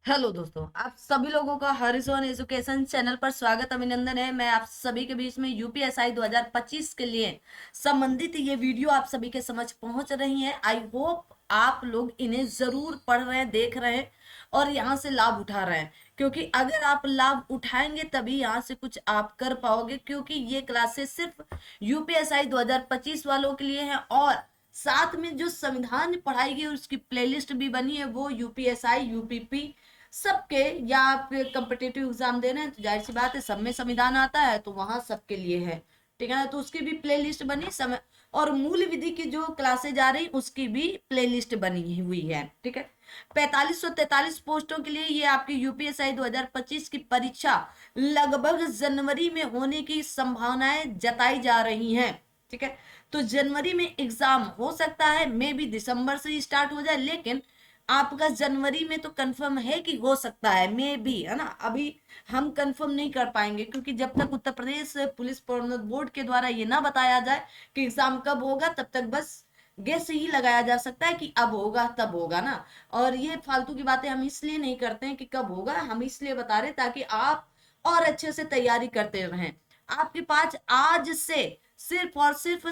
Hello दोस्तों, आप सभी लोगों का हरिजोन एजुकेशन चैनल पर स्वागत अभिनंदन है। मैं आप सभी के बीच में यूपीएसआई 2025 के लिए संबंधित ये वीडियो आप सभी के समझ पहुंच रही है। आई होप आप लोग इन्हें जरूर पढ़ रहे हैं, देख रहे हैं और यहाँ से लाभ उठा रहे हैं, क्योंकि अगर आप लाभ उठाएंगे तभी यहाँ से कुछ आप कर पाओगे। क्योंकि ये क्लासेस सिर्फ यूपीएसआई 2025 वालों के लिए है और साथ में जो संविधान पढ़ाई गई उसकी प्लेलिस्ट भी बनी है, वो यूपीएसआई यूपीपी सबके, या आप कम्पिटेटिव एग्जाम दे रहे हैं तो जाहिर सी बात है सब में संविधान आता है, तो वहां सबके लिए है। ठीक है ना, तो उसकी भी प्ले लिस्ट बनी समय, और मूल विधि की जो क्लासेज जा रही उसकी भी प्ले लिस्ट बनी हुई है। ठीक है, 4543 पोस्टों के लिए ये आपकी यूपीएसआई 2025 की परीक्षा लगभग जनवरी में होने की संभावनाएं जताई जा रही हैं। ठीक है, तो जनवरी में एग्जाम हो सकता है, मे भी दिसंबर से ही स्टार्ट हो जाए, लेकिन आपका जनवरी में तो कंफर्म है कि हो सकता है, मे भी, है ना। अभी हम कंफर्म नहीं कर पाएंगे, क्योंकि जब तक उत्तर प्रदेश पुलिस प्रोन्नत बोर्ड के द्वारा ये ना बताया जाए कि एग्जाम कब होगा, तब तक बस गेस ही लगाया जा सकता है कि अब होगा तब होगा ना। और ये फालतू की बातें हम इसलिए नहीं करते हैं कि कब होगा, हम इसलिए बता रहे ताकि आप और अच्छे से तैयारी करते रहें। आपके पास आज से सिर्फ और सिर्फ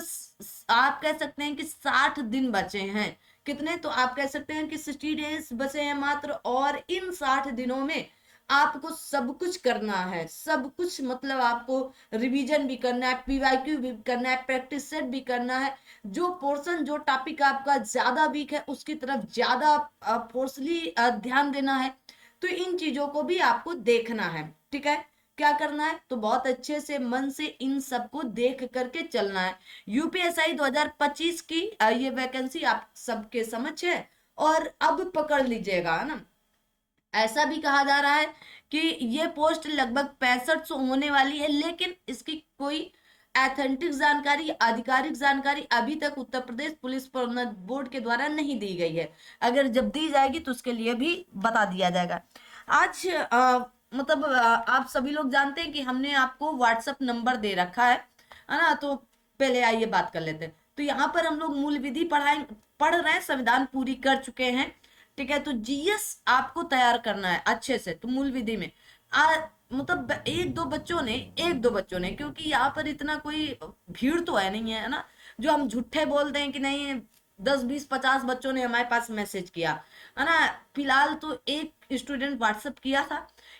आप कह सकते हैं कि 60 दिन बचे हैं। कितने, तो आप कह सकते हैं कि 60 डेज बचे हैं मात्र, और इन 60 दिनों में आपको सब कुछ करना है। सब कुछ मतलब आपको रिवीजन भी करना है, पीवाईक्यू भी करना है, प्रैक्टिस सेट भी करना है। जो पोर्शन, जो टॉपिक आपका ज्यादा वीक है उसकी तरफ ज्यादा फोर्सली ध्यान देना है। तो इन चीजों को भी आपको देखना है। ठीक है, क्या करना है, तो बहुत अच्छे से मन से इन सबको देख करके चलना है। यूपीएसआई 2025 की ये वैकेंसी आप सबके समझ है, और अब पकड़ लीजिएगा, है ना। ऐसा भी कहा जा रहा है कि ये पोस्ट लगभग 6500 होने वाली है, लेकिन इसकी कोई एथेंटिक जानकारी, आधिकारिक जानकारी अभी तक उत्तर प्रदेश पुलिस प्रोन्नत बोर्ड के द्वारा नहीं दी गई है। अगर जब दी जाएगी तो उसके लिए भी बता दिया जाएगा। आज मतलब आप सभी लोग जानते हैं कि हमने आपको व्हाट्सएप नंबर दे रखा है ना। तो पहले आइए बात कर लेते हैं। तो यहाँ पर हम लोग मूल विधि पढ़ रहे हैं, संविधान पूरी कर चुके हैं। ठीक है, तो जीएस आपको तैयार करना है अच्छे से। तो मूल विधि में मतलब एक दो बच्चों ने, क्योंकि यहाँ पर इतना कोई भीड़ तो है नहीं, है ना, जो हम झूठे बोलते हैं कि नहीं 10 20 50 बच्चों ने हमारे पास मैसेज किया, है ना। फिलहाल तो एक स्टूडेंट व्हाट्सएप किया था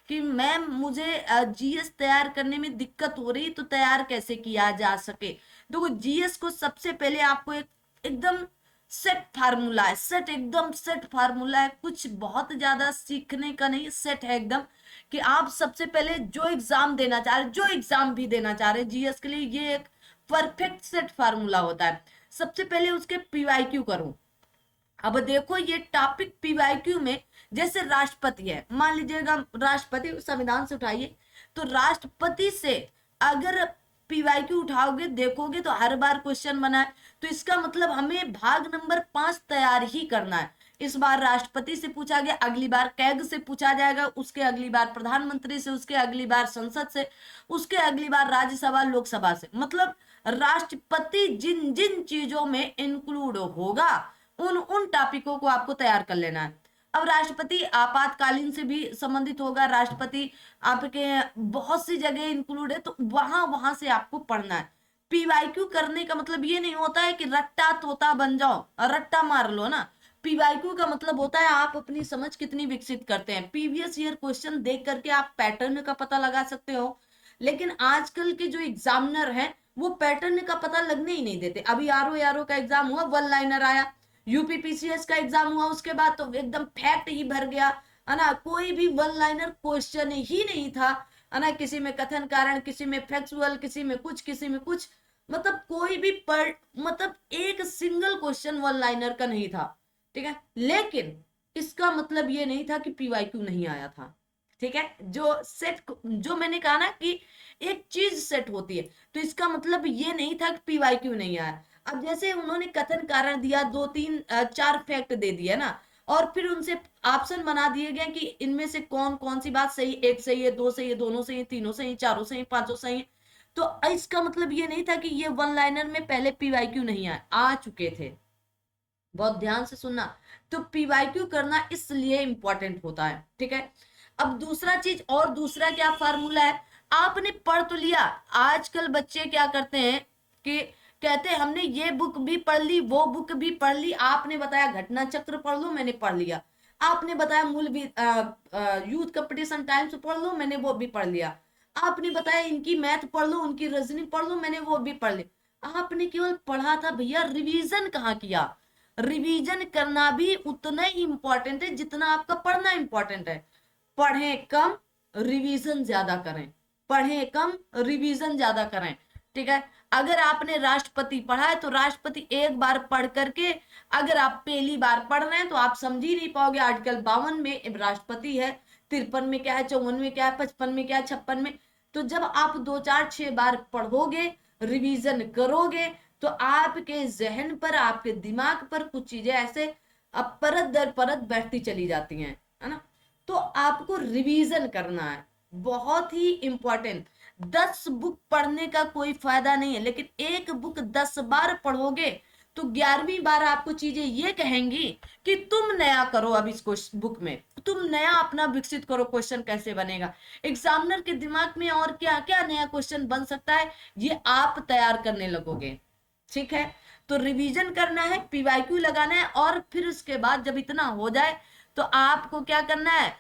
कि मैम मुझे जीएस तैयार करने में दिक्कत हो रही, तो तैयार कैसे किया जा सके। देखो, जीएस को सबसे पहले आपको एकदम सेट फार्मूला है, सेट एकदम सेट फार्मूला है, कुछ बहुत ज्यादा सीखने का नहीं, सेट है एकदम। कि आप सबसे पहले जो एग्जाम देना चाह रहे, जो एग्जाम भी देना चाह रहे जीएस के लिए, ये एक परफेक्ट सेट फार्मूला होता है। सबसे पहले उसके पीवाईक्यू करो। अब देखो ये टॉपिक पीवाईक्यू में, जैसे राष्ट्रपति है, मान लीजिएगा राष्ट्रपति, संविधान से उठाइए, तो राष्ट्रपति से अगर पीवाईक्यू उठाओगे, देखोगे तो हर बार क्वेश्चन बना है। तो इसका मतलब हमें भाग नंबर 5 तैयार ही करना है। इस बार राष्ट्रपति से पूछा गया, अगली बार कैग से पूछा जाएगा, उसके अगली बार प्रधानमंत्री से, उसके अगली बार संसद से, उसके अगली बार राज्यसभा लोकसभा से। मतलब राष्ट्रपति जिन जिन चीजों में इंक्लूड होगा, उन उन टॉपिकों को आपको तैयार कर लेना है। अब राष्ट्रपति आपातकालीन से भी संबंधित होगा, राष्ट्रपति आपके बहुत सी जगह इंक्लूड है, तो वहां वहां से आपको पढ़ना है। पीवाईक्यू करने का मतलब ये नहीं होता है कि रट्टा तोता बन जाओ और रट्टा मार लो ना। पीवाईक्यू का मतलब होता है आप अपनी समझ कितनी विकसित करते हैं। प्रीवियस ईयर क्वेश्चन देख करके आप पैटर्न का पता लगा सकते हो, लेकिन आजकल के जो एग्जामिनर हैं वो पैटर्न का पता लगने ही नहीं देते। अभी आरओ का एग्जाम हुआ, वन लाइनर आया। यूपीपीसीएस का एग्जाम हुआ, उसके बाद तो एकदम फैक्ट ही भर गया, है ना। कोई भी वन लाइनर क्वेश्चन ही नहीं था, है ना। किसी में कथन कारण, किसी में फैक्चुअल, किसी में कुछ, किसी में कुछ, मतलब कोई भी मतलब एक सिंगल क्वेश्चन वन लाइनर का नहीं था। ठीक है, लेकिन इसका मतलब ये नहीं था कि पीवाईक्यू नहीं आया था। ठीक है, जो सेट, जो मैंने कहा ना कि एक चीज सेट होती है, तो इसका मतलब ये नहीं था कि पीवाईक्यू नहीं आया। अब जैसे उन्होंने कथन कारण दिया, दो तीन चार फैक्ट दे दिया ना, और फिर उनसे ऑप्शन बना दिए गए कि इनमें से कौन कौन सी बात सही, एक सही है, दो सही है, दोनों सही है, तीनों सही है, चारों सही है, पांचों सही है। तो इसका मतलब ये नहीं था कि ये वन लाइनर में पहले पीवाईक्यू नहीं आए, आ चुके थे। बहुत ध्यान से सुनना। तो पीवाईक्यू करना इसलिए इंपॉर्टेंट होता है, ठीक है। अब दूसरा चीज, और दूसरा क्या फार्मूला है, आपने पढ़ तो लिया। आजकल बच्चे क्या करते हैं कि कहते हैं हमने ये बुक भी पढ़ ली, वो बुक भी पढ़ ली, आपने बताया घटना चक्र पढ़ लो, मैंने पढ़ लिया। आपने बताया मूल भी यूथ कंपटीशन टाइम्स पढ़ लो, मैंने वो भी पढ़ लिया। आपने बताया इनकी मैथ पढ़ लो, उनकी रीजनिंग पढ़ लो, मैंने वो भी पढ़ लिया। आपने केवल पढ़ा था भैया, रिवीजन कहाँ किया। रिवीजन करना भी उतना ही इंपॉर्टेंट है जितना आपका पढ़ना इंपॉर्टेंट है। पढ़ें कम, रिवीजन ज्यादा करें। पढ़ें कम, रिवीजन ज्यादा करें, ठीक है। अगर आपने राष्ट्रपति पढ़ा है तो राष्ट्रपति एक बार पढ़ करके, अगर आप पहली बार पढ़ रहे हैं तो आप समझ ही नहीं पाओगे। आर्टिकल 52 में राष्ट्रपति है, 53 में क्या है, 54 में क्या है, 55 में क्या है, 56 में। तो जब आप 2 4 6 बार पढ़ोगे, रिवीजन करोगे, तो आपके जहन पर, आपके दिमाग पर कुछ चीजें ऐसे अब परत दर परत बैठती चली जाती हैं, है ना। तो आपको रिवीजन करना है, बहुत ही इंपॉर्टेंट। 10 बुक पढ़ने का कोई फायदा नहीं है, लेकिन एक बुक 10 बार पढ़ोगे तो 11वीं बार आपको चीजें ये कहेंगी कि तुम नया करो। अब इस बुक में तुम नया अपना विकसित करो, क्वेश्चन कैसे बनेगा, एग्जामिनर के दिमाग में और क्या क्या नया क्वेश्चन बन सकता है, ये आप तैयार करने लगोगे, ठीक है। तो रिवीजन करना है, पीवाईक्यू लगाना है, और फिर उसके बाद जब इतना हो जाए तो आपको क्या करना है,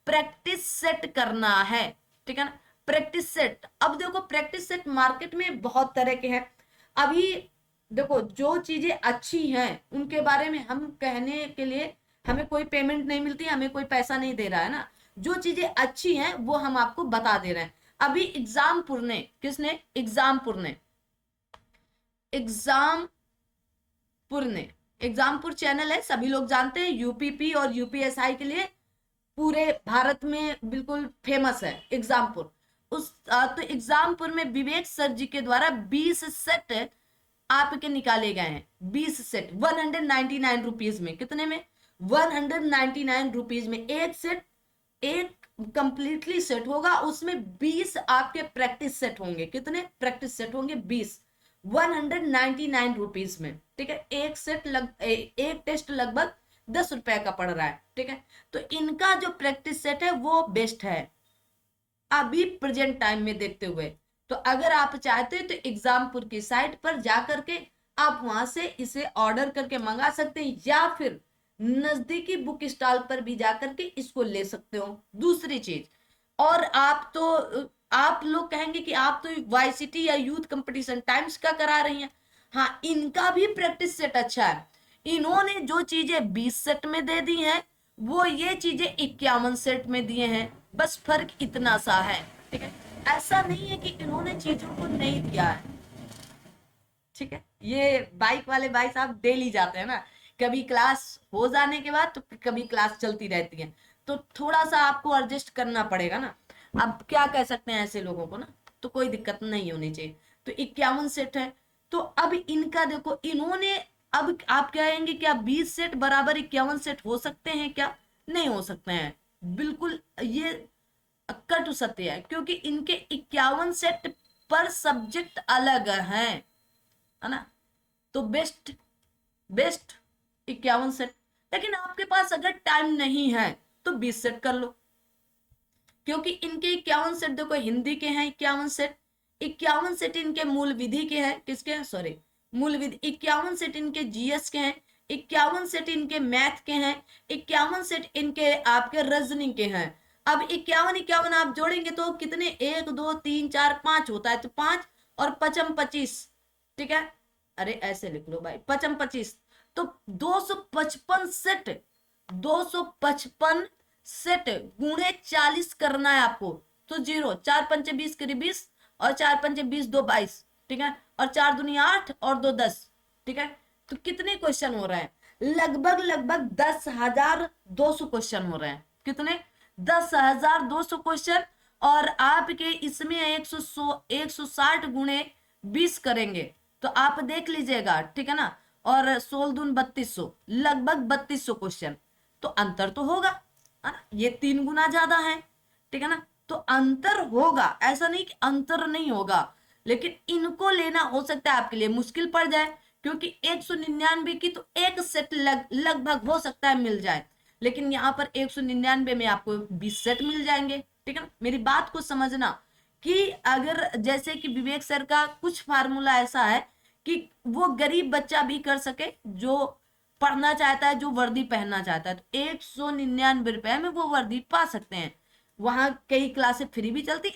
प्रैक्टिस सेट करना है, ठीक है ना। प्रैक्टिस सेट, अब देखो प्रैक्टिस सेट मार्केट में बहुत तरह के हैं। अभी देखो जो चीजें अच्छी हैं उनके बारे में हम कहने के लिए हमें कोई पेमेंट नहीं मिलती, हमें कोई पैसा नहीं दे रहा है ना। जो चीजें अच्छी हैं वो हम आपको बता दे रहे हैं। अभी एग्जामपुर ने, किसने, एग्जामपुर ने, एग्जामपुर ने, एग्जामपुर चैनल है, सभी लोग जानते हैं, यूपीपी और यूपीएसआई के लिए पूरे भारत में बिल्कुल फेमस है एग्जामपुर। तो एग्जामपुर में विवेक सर जी के द्वारा 20 सेट आपके निकाले गए हैं। 20 सेट 199 रुपीज में, कितने में, 199 रुपीज में एक सेट, एक कंप्लीटली सेट होगा, उसमें 20 आपके प्रैक्टिस सेट होंगे। कितने प्रैक्टिस सेट होंगे, 20, 199 रुपीज में, ठीक है। एक टेस्ट लगभग 10 रुपए का पड़ रहा है, ठीक है। तो इनका जो प्रैक्टिस सेट है वो बेस्ट है अभी प्रेजेंट टाइम में देखते हुए। तो अगर आप चाहते हैं तो एग्जामपुर की साइट पर जाकर के आप वहां से इसे ऑर्डर करके मंगा सकते हैं, या फिर नजदीकी बुक स्टॉल पर भी जाकर के इसको ले सकते हो। दूसरी चीज, और आप लोग कहेंगे कि आप तो वाईसीटी या यूथ कंपटीशन टाइम्स का करा रही हैं। हाँ, इनका भी प्रैक्टिस सेट अच्छा है। इन्होंने जो चीजें 20 सेट में दे दी हैं, वो ये चीजें 51 सेट में दिए हैं, बस फर्क इतना सा है, ठीक है। ऐसा नहीं है कि इन्होंने चीजों को नहीं दिया है, ठीक है। ये बाइक वाले भाई साहब डेली जाते हैं ना, कभी क्लास हो जाने के बाद तो कभी क्लास चलती रहती है, तो थोड़ा सा आपको एडजस्ट करना पड़ेगा ना। अब क्या कह सकते हैं ऐसे लोगों को ना, तो कोई दिक्कत नहीं होनी चाहिए। तो 51 सेट है। तो अब इनका देखो, इन्होंने, अब आप कहेंगे क्या 20 सेट बराबर 51 सेट हो सकते हैं क्या, नहीं हो सकते हैं, बिल्कुल ये कट सत्य है, क्योंकि इनके 51 सेट पर सब्जेक्ट अलग है ना। तो बेस्ट बेस्ट 51 सेट। लेकिन आपके पास अगर टाइम नहीं है तो 20 सेट कर लो, क्योंकि इनके 51 सेट देखो, हिंदी के हैं 51 सेट, 51 सेट इनके मूल विधि के हैं, किसके हैं, सॉरी, मूल विधि, 51 सेट इनके जीएस के हैं, 51 सेट इनके मैथ के हैं, 51 सेट इनके आपके रीजनिंग के हैं। अब 51 51 आप जोड़ेंगे तो कितने, 1 2 3 4 5 होता है, तो 5 और 55 25, ठीक है। अरे ऐसे लिख लो भाई, 55 25, तो 255 सेट, 255 सेट गुणे 40 करना है आपको। तो 0, 4 5 20 करीब 20, और 4 5 20 2 22, ठीक है, और 4 दूनी 8 और 2 10, ठीक है। तो कितने क्वेश्चन हो रहे हैं, लगभग लगभग 10,200 क्वेश्चन हो रहे हैं। कितने, 10,200 क्वेश्चन। और आपके इसमें 160 गुणे 20 करेंगे तो आप देख लीजिएगा, ठीक है ना। और 16 दून 3200, लगभग 3200 क्वेश्चन। तो अंतर तो होगा, है ना, ये 3 गुना ज्यादा है, ठीक है ना। तो अंतर होगा, ऐसा नहीं कि अंतर नहीं होगा, लेकिन इनको लेना हो सकता है आपके लिए मुश्किल पड़ जाए, क्योंकि 199 की तो एक सेट लगभग हो सकता है मिल जाए, लेकिन यहाँ पर 199 में आपको 20 सेट मिल जाएंगे। ठीक है ना, मेरी बात को समझना कि अगर जैसे कि विवेक सर का कुछ फार्मूला ऐसा है कि वो गरीब बच्चा भी कर सके जो पढ़ना चाहता है, जो वर्दी पहनना चाहता है, तो 199 रुपए में वो वर्दी पा सकते हैं। वहां कई क्लासेस फ्री भी चलती।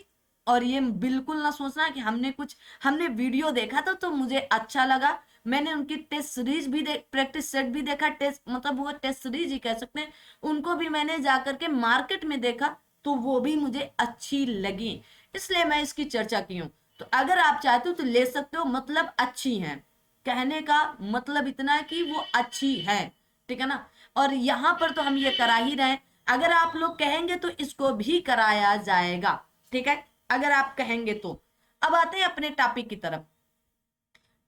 और ये बिल्कुल ना सोचना कि हमने वीडियो देखा था तो मुझे अच्छा लगा, मैंने उनकी टेस्ट सीरीज भी प्रैक्टिस सेट भी देखा, टेस्ट मतलब वो टेस्ट सीरीज ही कह सकते हैं, उनको भी मैंने जाकर के मार्केट में देखा तो वो भी मुझे अच्छी लगी, इसलिए मैं इसकी चर्चा की हूँ। तो अगर आप चाहते हो तो ले सकते हो, मतलब अच्छी है, कहने का मतलब इतना है कि वो अच्छी है। ठीक है ना, और यहाँ पर तो हम ये करा ही रहे, अगर आप लोग कहेंगे तो इसको भी कराया जाएगा। ठीक है, अगर आप कहेंगे तो। अब आते हैं अपने टॉपिक की तरफ।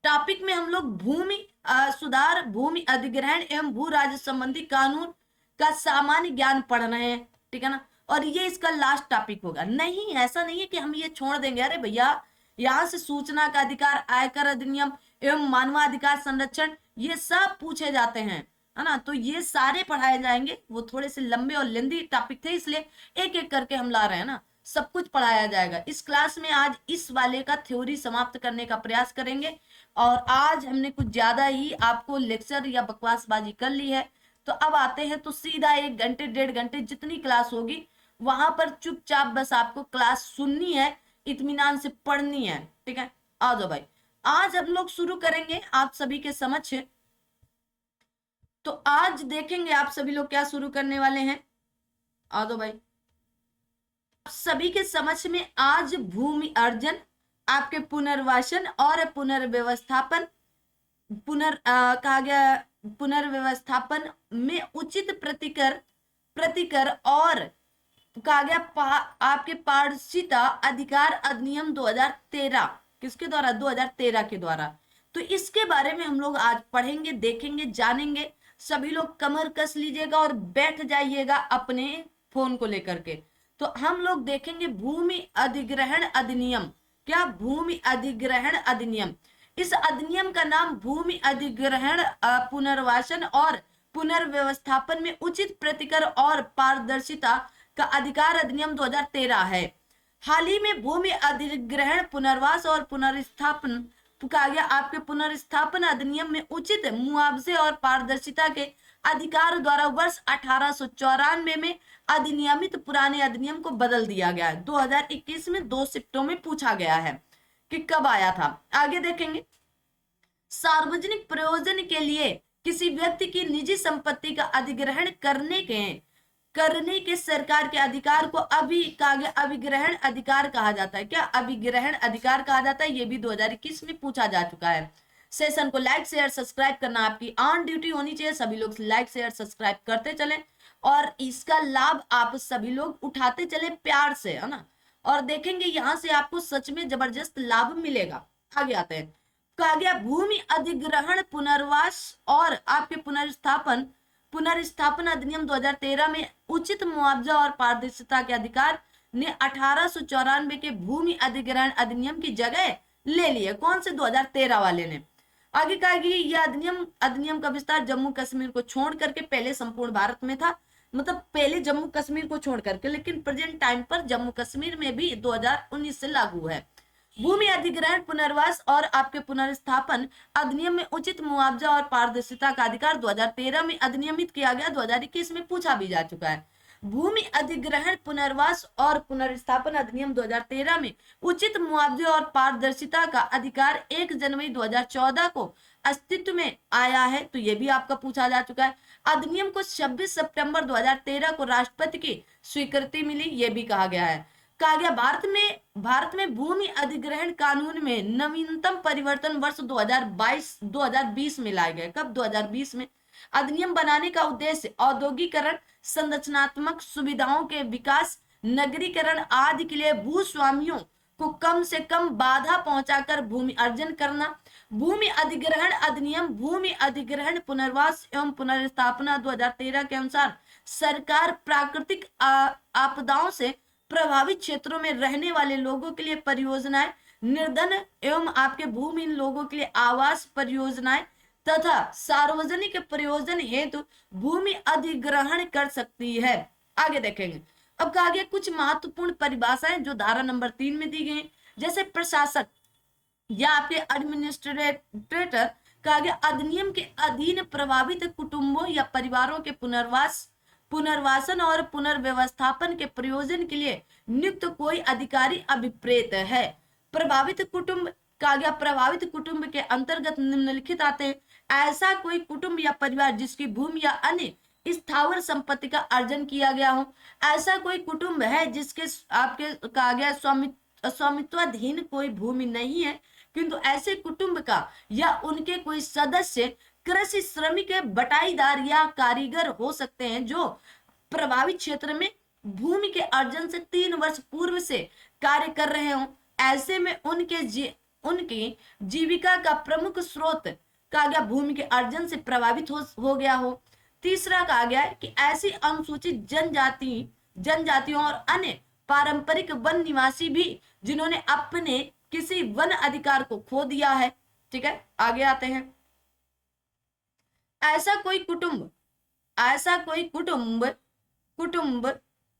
टॉपिक में हम लोग भूमि सुधार, भूमि अधिग्रहण एवं भू राज्य संबंधी कानून का सामान्य ज्ञान पढ़ रहे हैं। ठीक है ना, और ये इसका लास्ट टॉपिक होगा। नहीं, ऐसा नहीं है कि हम ये छोड़ देंगे, अरे भैया यहाँ से सूचना का अधिकार, आयकर अधिनियम एवं मानवाधिकार संरक्षण ये सब पूछे जाते हैं, है ना, तो ये सारे पढ़ाए जाएंगे। वो थोड़े से लंबे और लेंदी टॉपिक थे, इसलिए एक एक करके हम ला रहे हैं ना, सब कुछ पढ़ाया जाएगा इस क्लास में। आज इस वाले का थ्योरी समाप्त करने का प्रयास करेंगे, और आज हमने कुछ ज्यादा ही आपको लेक्चर या बकवासबाजी कर ली है। तो अब आते हैं तो सीधा 1 घंटे 1.5 घंटे जितनी क्लास होगी वहां पर चुपचाप बस आपको क्लास सुननी है, इत्मीनान से पढ़नी है। ठीक है, आ जाओ भाई, आज हम लोग शुरू करेंगे आप सभी के समक्ष। तो आज देखेंगे आप सभी लोग क्या शुरू करने वाले हैं, आ जाओ भाई। सभी के समक्ष में आज भूमि अर्जन, आपके पुनर्वासन और पुनर्व्यवस्थापन, कहा गया पुनर्व्यवस्थापन में उचित प्रतिकर और कहा गया आपके पारदर्शिता अधिकार अधिनियम 2013, किसके द्वारा, 2013 के द्वारा। तो इसके बारे में हम लोग आज पढ़ेंगे, देखेंगे, जानेंगे। सभी लोग कमर कस लीजिएगा और बैठ जाइएगा अपने फोन को लेकर के। तो हम लोग देखेंगे भूमि अधिग्रहण अधिनियम। क्या, भूमि अधिग्रहण अधिनियम। इस अधिनियम का नाम भूमि अधिग्रहण पुनर्वासन और पुनर्व्यवस्थापन में उचित प्रतिकर और पारदर्शिता का अधिकार अधिनियम 2013 है। हाल ही में भूमि अधिग्रहण पुनर्वास और पुनर्स्थापन कहा गया आपके पुनर्स्थापन अधिनियम में उचित मुआवजे और पारदर्शिता के अधिकार द्वारा वर्ष 1894 में अधिनियमित पुराने अधिनियम को बदल दिया गया है। 2021 में 2 शिफ्टों में पूछा गया है कि कब आया था। आगे देखेंगे, सार्वजनिक प्रयोजन के लिए किसी व्यक्ति की निजी संपत्ति का अधिग्रहण करने के सरकार के अधिकार को अभिग्रहण अधिकार कहा जाता है। क्या, अभिग्रहण अधिकार कहा जाता है, ये भी 2021 में पूछा जा चुका है। सेशन को लाइक शेयर सब्सक्राइब करना आपकी ऑन ड्यूटी होनी चाहिए, सभी लोग लाइक शेयर सब्सक्राइब करते चलें और इसका लाभ आप सभी लोग उठाते चले प्यार से, है ना। और देखेंगे यहाँ से आपको सच में जबरदस्त लाभ मिलेगा। आगे आते हैं, कहा गया भूमि अधिग्रहण पुनर्वास और आपके पुनर्स्थापन अधिनियम 2013 में उचित मुआवजा और पारदर्शिता के अधिकार ने 1894 के भूमि अधिग्रहण अधिनियम की जगह ले लिए। कौन से, 2013 वाले ने। आगे कहा कि यह अधिनियम का विस्तार जम्मू कश्मीर को छोड़ करके, पहले संपूर्ण भारत में था, मतलब पहले जम्मू कश्मीर को छोड़ करके, लेकिन प्रेजेंट टाइम पर जम्मू कश्मीर में भी 2019 से लागू है। भूमि अधिग्रहण पुनर्वास और आपके पुनर्स्थापन अधिनियम में उचित मुआवजा और पारदर्शिता का अधिकार 2013 में अधिनियमित किया गया, 2021 में पूछा भी जा चुका है। भूमि अधिग्रहण पुनर्वास और पुनर्स्थापन अधिनियम 2013 में उचित मुआवजे और पारदर्शिता का अधिकार 1 जनवरी 2014 को अस्तित्व में आया है, तो यह भी आपका पूछा जा चुका है। अधिनियम को 26 सितंबर 2013 को राष्ट्रपति की स्वीकृति मिली, यह भी कहा गया है। कहा गया भारत में भूमि अधिग्रहण कानून में नवीनतम परिवर्तन वर्ष 2020 में लाए गए। कब, 2020 में। अधिनियम बनाने का उद्देश्य औद्योगिकरण, संरचनात्मक सुविधाओं के विकास, नगरीकरण आदि के लिए भूस्वामियों को कम से कम बाधा पहुंचाकर भूमि अर्जन करना। भूमि अधिग्रहण अधिनियम भूमि अधिग्रहण पुनर्वास एवं पुनर्स्थापना 2013 के अनुसार सरकार प्राकृतिक आपदाओं से प्रभावित क्षेत्रों में रहने वाले लोगों के लिए परियोजनाएं निर्धन एवं आपके भूमिहीन लोगों के लिए आवास परियोजनाएं तथा सार्वजनिक प्रयोजन हेतु भूमि अधिग्रहण कर सकती है। आगे देखेंगे। अब कहा गया कुछ महत्वपूर्ण परिभाषाएं जो धारा नंबर 3 में दी गई हैं, जैसे प्रशासक या आपके एडमिनिस्ट्रेटर कहा गया अधिनियम के अधीन प्रभावित कुटुंबों या परिवारों के पुनर्वासन और पुनर्व्यवस्थापन के प्रयोजन के लिए नियुक्त कोई अधिकारी अभिप्रेत है। प्रभावित कुटुंब कहा गया प्रभावित कुटुंब के अंतर्गत निम्नलिखित आते हैं, ऐसा कोई कुटुंब या परिवार जिसकी भूमि या अन्य स्थावर संपत्ति का अर्जन किया गया हो। ऐसा कोई कुटुंब है जिसके आपके कहा गया स्वामित्वाधीन कोई भूमि नहीं है, किंतु ऐसे कुटुंब का या उनके कोई सदस्य कृषि श्रमिक बटाईदार या कारीगर हो सकते हैं जो प्रभावित क्षेत्र में भूमि के अर्जन से 3 वर्ष पूर्व से कार्य कर रहे हो। ऐसे में उनकी जीविका का प्रमुख स्रोत कहा गया भूमि के अर्जन से प्रभावित हो गया हो। तीसरा कहा गया है कि ऐसी अनुसूचित जनजातियों और अन्य पारंपरिक वन निवासी भी जिन्होंने अपने किसी वन अधिकार को खो दिया है। ठीक है, आगे आते हैं। ऐसा कोई कुटुंब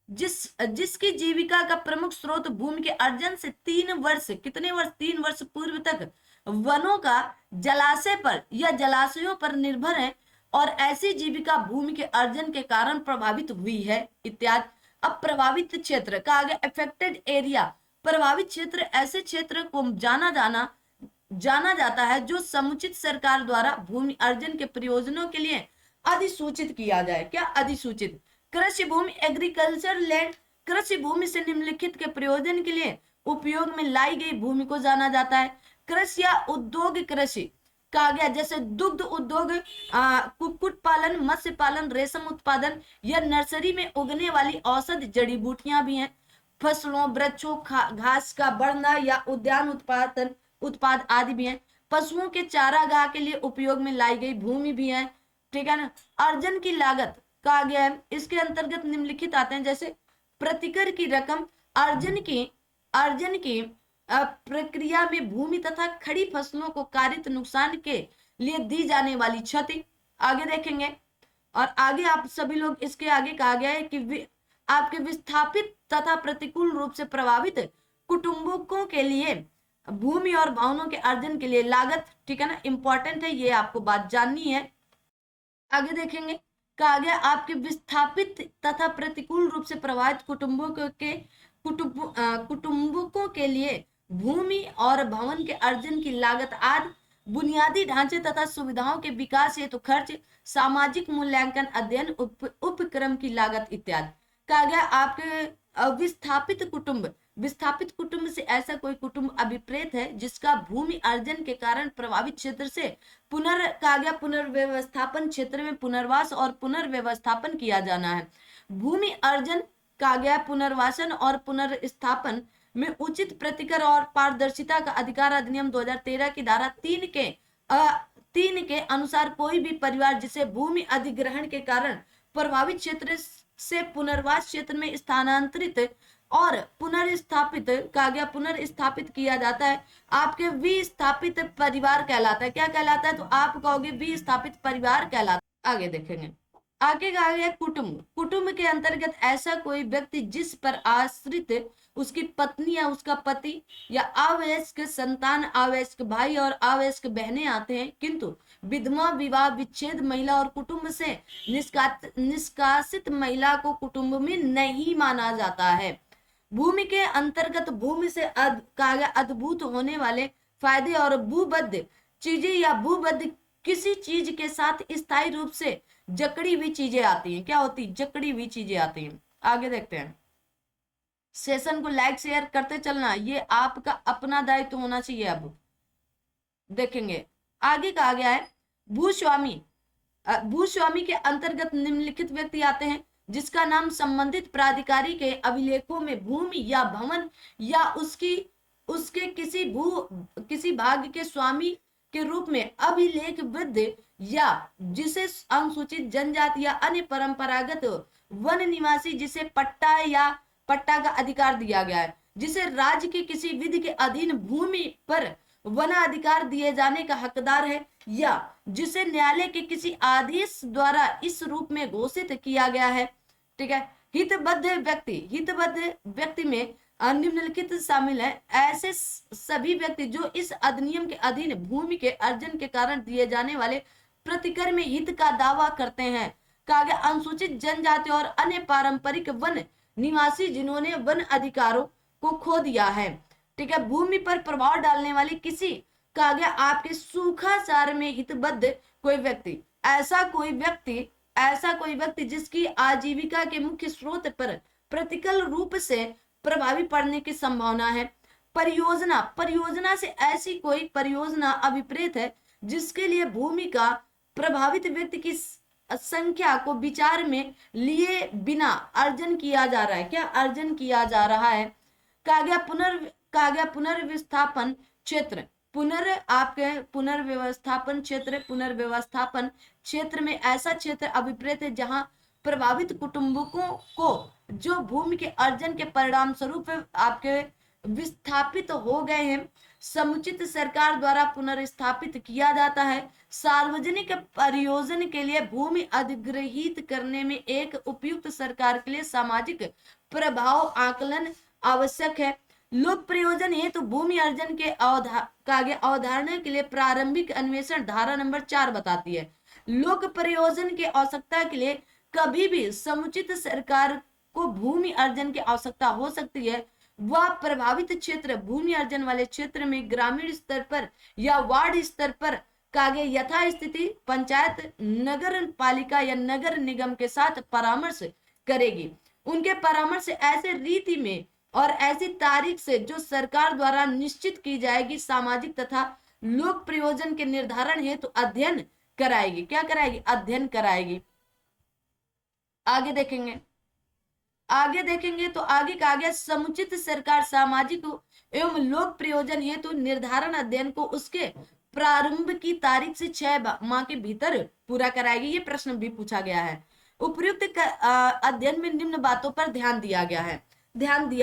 जिसकी जीविका का प्रमुख स्रोत भूमि के अर्जन से 3 वर्ष कितने वर्ष 3 वर्ष पूर्व तक वनों का जलाशय पर या जलाशयों पर निर्भर है और ऐसी जीविका भूमि के अर्जन के कारण प्रभावित हुई है इत्यादि। अब प्रभावित क्षेत्र का आगे अफेक्टेड एरिया, प्रभावित क्षेत्र ऐसे क्षेत्र को जाना जाता है जो समुचित सरकार द्वारा भूमि अर्जन के प्रयोजनों के लिए अधिसूचित किया जाए। क्या अधिसूचित? कृषि भूमि एग्रीकल्चर लैंड, कृषि भूमि से निम्नलिखित के प्रयोजन के लिए उपयोग में लाई गई भूमि को जाना जाता है। कृषि या उद्योग कृषि कहा गया जैसे दुग्ध उद्योग, कुक्कुट पालन, मत्स्य पालन, रेशम उत्पादन या नर्सरी में उगने वाली औषध जड़ी बूटियां भी हैं। फसलों, वृक्षों, घास का बढ़ना या उद्यान उत्पाद आदि भी हैं। पशुओं के चारागाह के लिए उपयोग में लाई गई भूमि भी है। ठीक है ना। अर्जन की लागत कहा गया है, इसके अंतर्गत निम्नलिखित आते हैं जैसे प्रतिकर की रकम, अर्जन की प्रक्रिया में भूमि तथा खड़ी फसलों को कारित नुकसान के लिए दी जाने वाली क्षति। आगे देखेंगे। और आगे आप सभी लोग इसके आगे कहा गया है कि आपके विस्थापित तथा प्रतिकूल रूप से प्रभावित कुटुंबों के लिए भूमि और भवनों के अर्जन के लिए लागत। ठीक है ना, इंपॉर्टेंट है, ये आपको बात जाननी है। आगे देखेंगे। कहा गया आपके विस्थापित तथा प्रतिकूल रूप से प्रभावित कुटुंबों के लिए भूमि और भवन के अर्जन की लागत आदि, बुनियादी ढांचे तथा सुविधाओं के विकास हेतु खर्च, सामाजिक मूल्यांकन, अध्ययन, उपक्रम की लागत इत्यादि। कहा गया आपके विस्थापित कुटुंब से ऐसा कोई कुटुंब अभिप्रेत है जिसका भूमि अर्जन के कारण प्रभावित क्षेत्र से पुनर्व्यवस्थापन क्षेत्र में पुनर्वास और पुनर्व्यवस्थापन किया जाना है। भूमि अर्जन कहा गया पुनर्वासन और पुनर्स्थापन में उचित प्रतिकर और पारदर्शिता का अधिकार अधिनियम 2013 की धारा 3 के अनुसार कोई भी परिवार जिसे भूमि अधिग्रहण के कारण प्रभावित क्षेत्र से पुनर्वास क्षेत्र में स्थानांतरित और पुनर्स्थापित किया जाता है, आपके विस्थापित परिवार कहलाता है। क्या कहलाता है? तो आप कहोगे विस्थापित परिवार कहलाता है। आगे देखेंगे। आगे कहा गया कुटुंब के अंतर्गत ऐसा कोई व्यक्ति जिस पर आश्रित उसकी पत्नी या उसका पति या अवयस्क संतान, अवयस्क भाई और अवयस्क बहनें आते हैं, किंतु विधवा, विवाह विच्छेद महिला और कुटुंब से निष्कासित महिला को कुटुंब में नहीं माना जाता है। भूमि के अंतर्गत भूमि से कहा गया अद्भुत होने वाले फायदे और भूबद्ध चीजें या भूबद्ध किसी चीज के साथ स्थायी रूप से जकड़ी हुई चीजें आती हैं। क्या होती? जकड़ी हुई चीजें आती हैं। आगे देखते हैं। सेशन को लाइक शेयर करते चलना, ये आपका अपना दायित्व होना चाहिए। अब देखेंगे। आगे कहा गया है भूस्वामी के अंतर्गत निम्नलिखित व्यक्ति आते हैं जिसका नाम संबंधित प्राधिकारी के अभिलेखों में भूमि या भवन या उसके किसी भाग के स्वामी के रूप में अभिलेखबद्ध या जिसे अनुसूचित जनजाति या अन्य परंपरागत वन निवासी जिसे पट्टा का अधिकार दिया गया है, जिसे राज्य की किसी विधि के अधीन भूमि पर वनाधिकार दिए जाने का हकदार है, या जिसे न्यायालय के किसी आदेश द्वारा इस रूप में घोषित किया गया है। ठीक है। हितबद्ध व्यक्ति में निम्नलिखित शामिल है। ऐसे सभी व्यक्ति जो इस अधिनियम के अधीन भूमि के अर्जन के कारण दिए जाने वाले प्रतिकर में हित का दावा करते हैं। कहा गया अनुसूचित जनजाति और अन्य पारंपरिक वन निवासी जिन्होंने वन अधिकारों को खो दिया है। ठीक है। भूमि पर प्रभाव डालने वाली किसी, कहा गया आपके सूखाचार में हितबद्ध कोई व्यक्ति, ऐसा कोई व्यक्ति जिसकी आजीविका के मुख्य स्रोत पर प्रतिकूल रूप से प्रभावी पड़ने की संभावना है। परियोजना से ऐसी कोई परियोजना अभिप्रेत है जिसके लिए भूमि का प्रभावित व्यक्ति की संख्या को विचार में लिए बिना अर्जन किया जा रहा है। क्या अर्जन किया जा रहा है? कहा गया पुनर्विस्थापन क्षेत्र, पुनर्व्यवस्थापन क्षेत्र में ऐसा क्षेत्र अभिप्रेत है जहां प्रभावित कुटुंबों को जो भूमि के अर्जन के परिणाम स्वरूप आपके विस्थापित हो गए हैं, समुचित सरकार द्वारा पुनर्स्थापित किया जाता है। सार्वजनिक प्रयोजन के लिए भूमि अधिग्रहित करने में एक उपयुक्त सरकार के लिए सामाजिक प्रभाव आकलन आवश्यक है। लोक प्रयोजन हेतु भूमि अर्जन के अवधारणा के लिए प्रारंभिक अन्वेषण धारा नंबर 4 बताती है। लोक प्रयोजन के आवश्यकता के लिए कभी भी समुचित सरकार को भूमि अर्जन की आवश्यकता हो सकती है। वह प्रभावित क्षेत्र भूमि अर्जन वाले क्षेत्र में ग्रामीण स्तर पर या वार्ड स्तर पर यथास्थिति पंचायत, नगर पालिका या नगर निगम के साथ परामर्श करेगी। उनके परामर्श से ऐसे रीति में और ऐसी तारीख से जो सरकार द्वारा निश्चित की जाएगी, सामाजिक तथा लोक प्रयोजन के निर्धारण हेतु अध्ययन कराएगी। क्या कराएगी? अध्ययन कराएगी। आगे देखेंगे तो आगे कहा गया समुचित सरकार सामाजिक एवं लोक प्रयोजन हेतु निर्धारण अध्ययन को उसके प्रारंभ की तारीख से 6 माह के भीतर पूरा कराएगी। ये प्रश्न भी पूछा गया है। उपयुक्त अध्ययन में निम्न बातों पर ध्यान दिया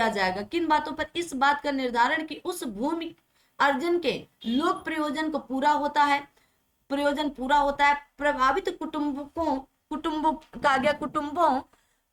जाएगा। किन बातों पर? इस बात का निर्धारण कि उस भूमि अर्जन के लोक प्रयोजन को प्रयोजन पूरा होता है, प्रभावित कुटुंबों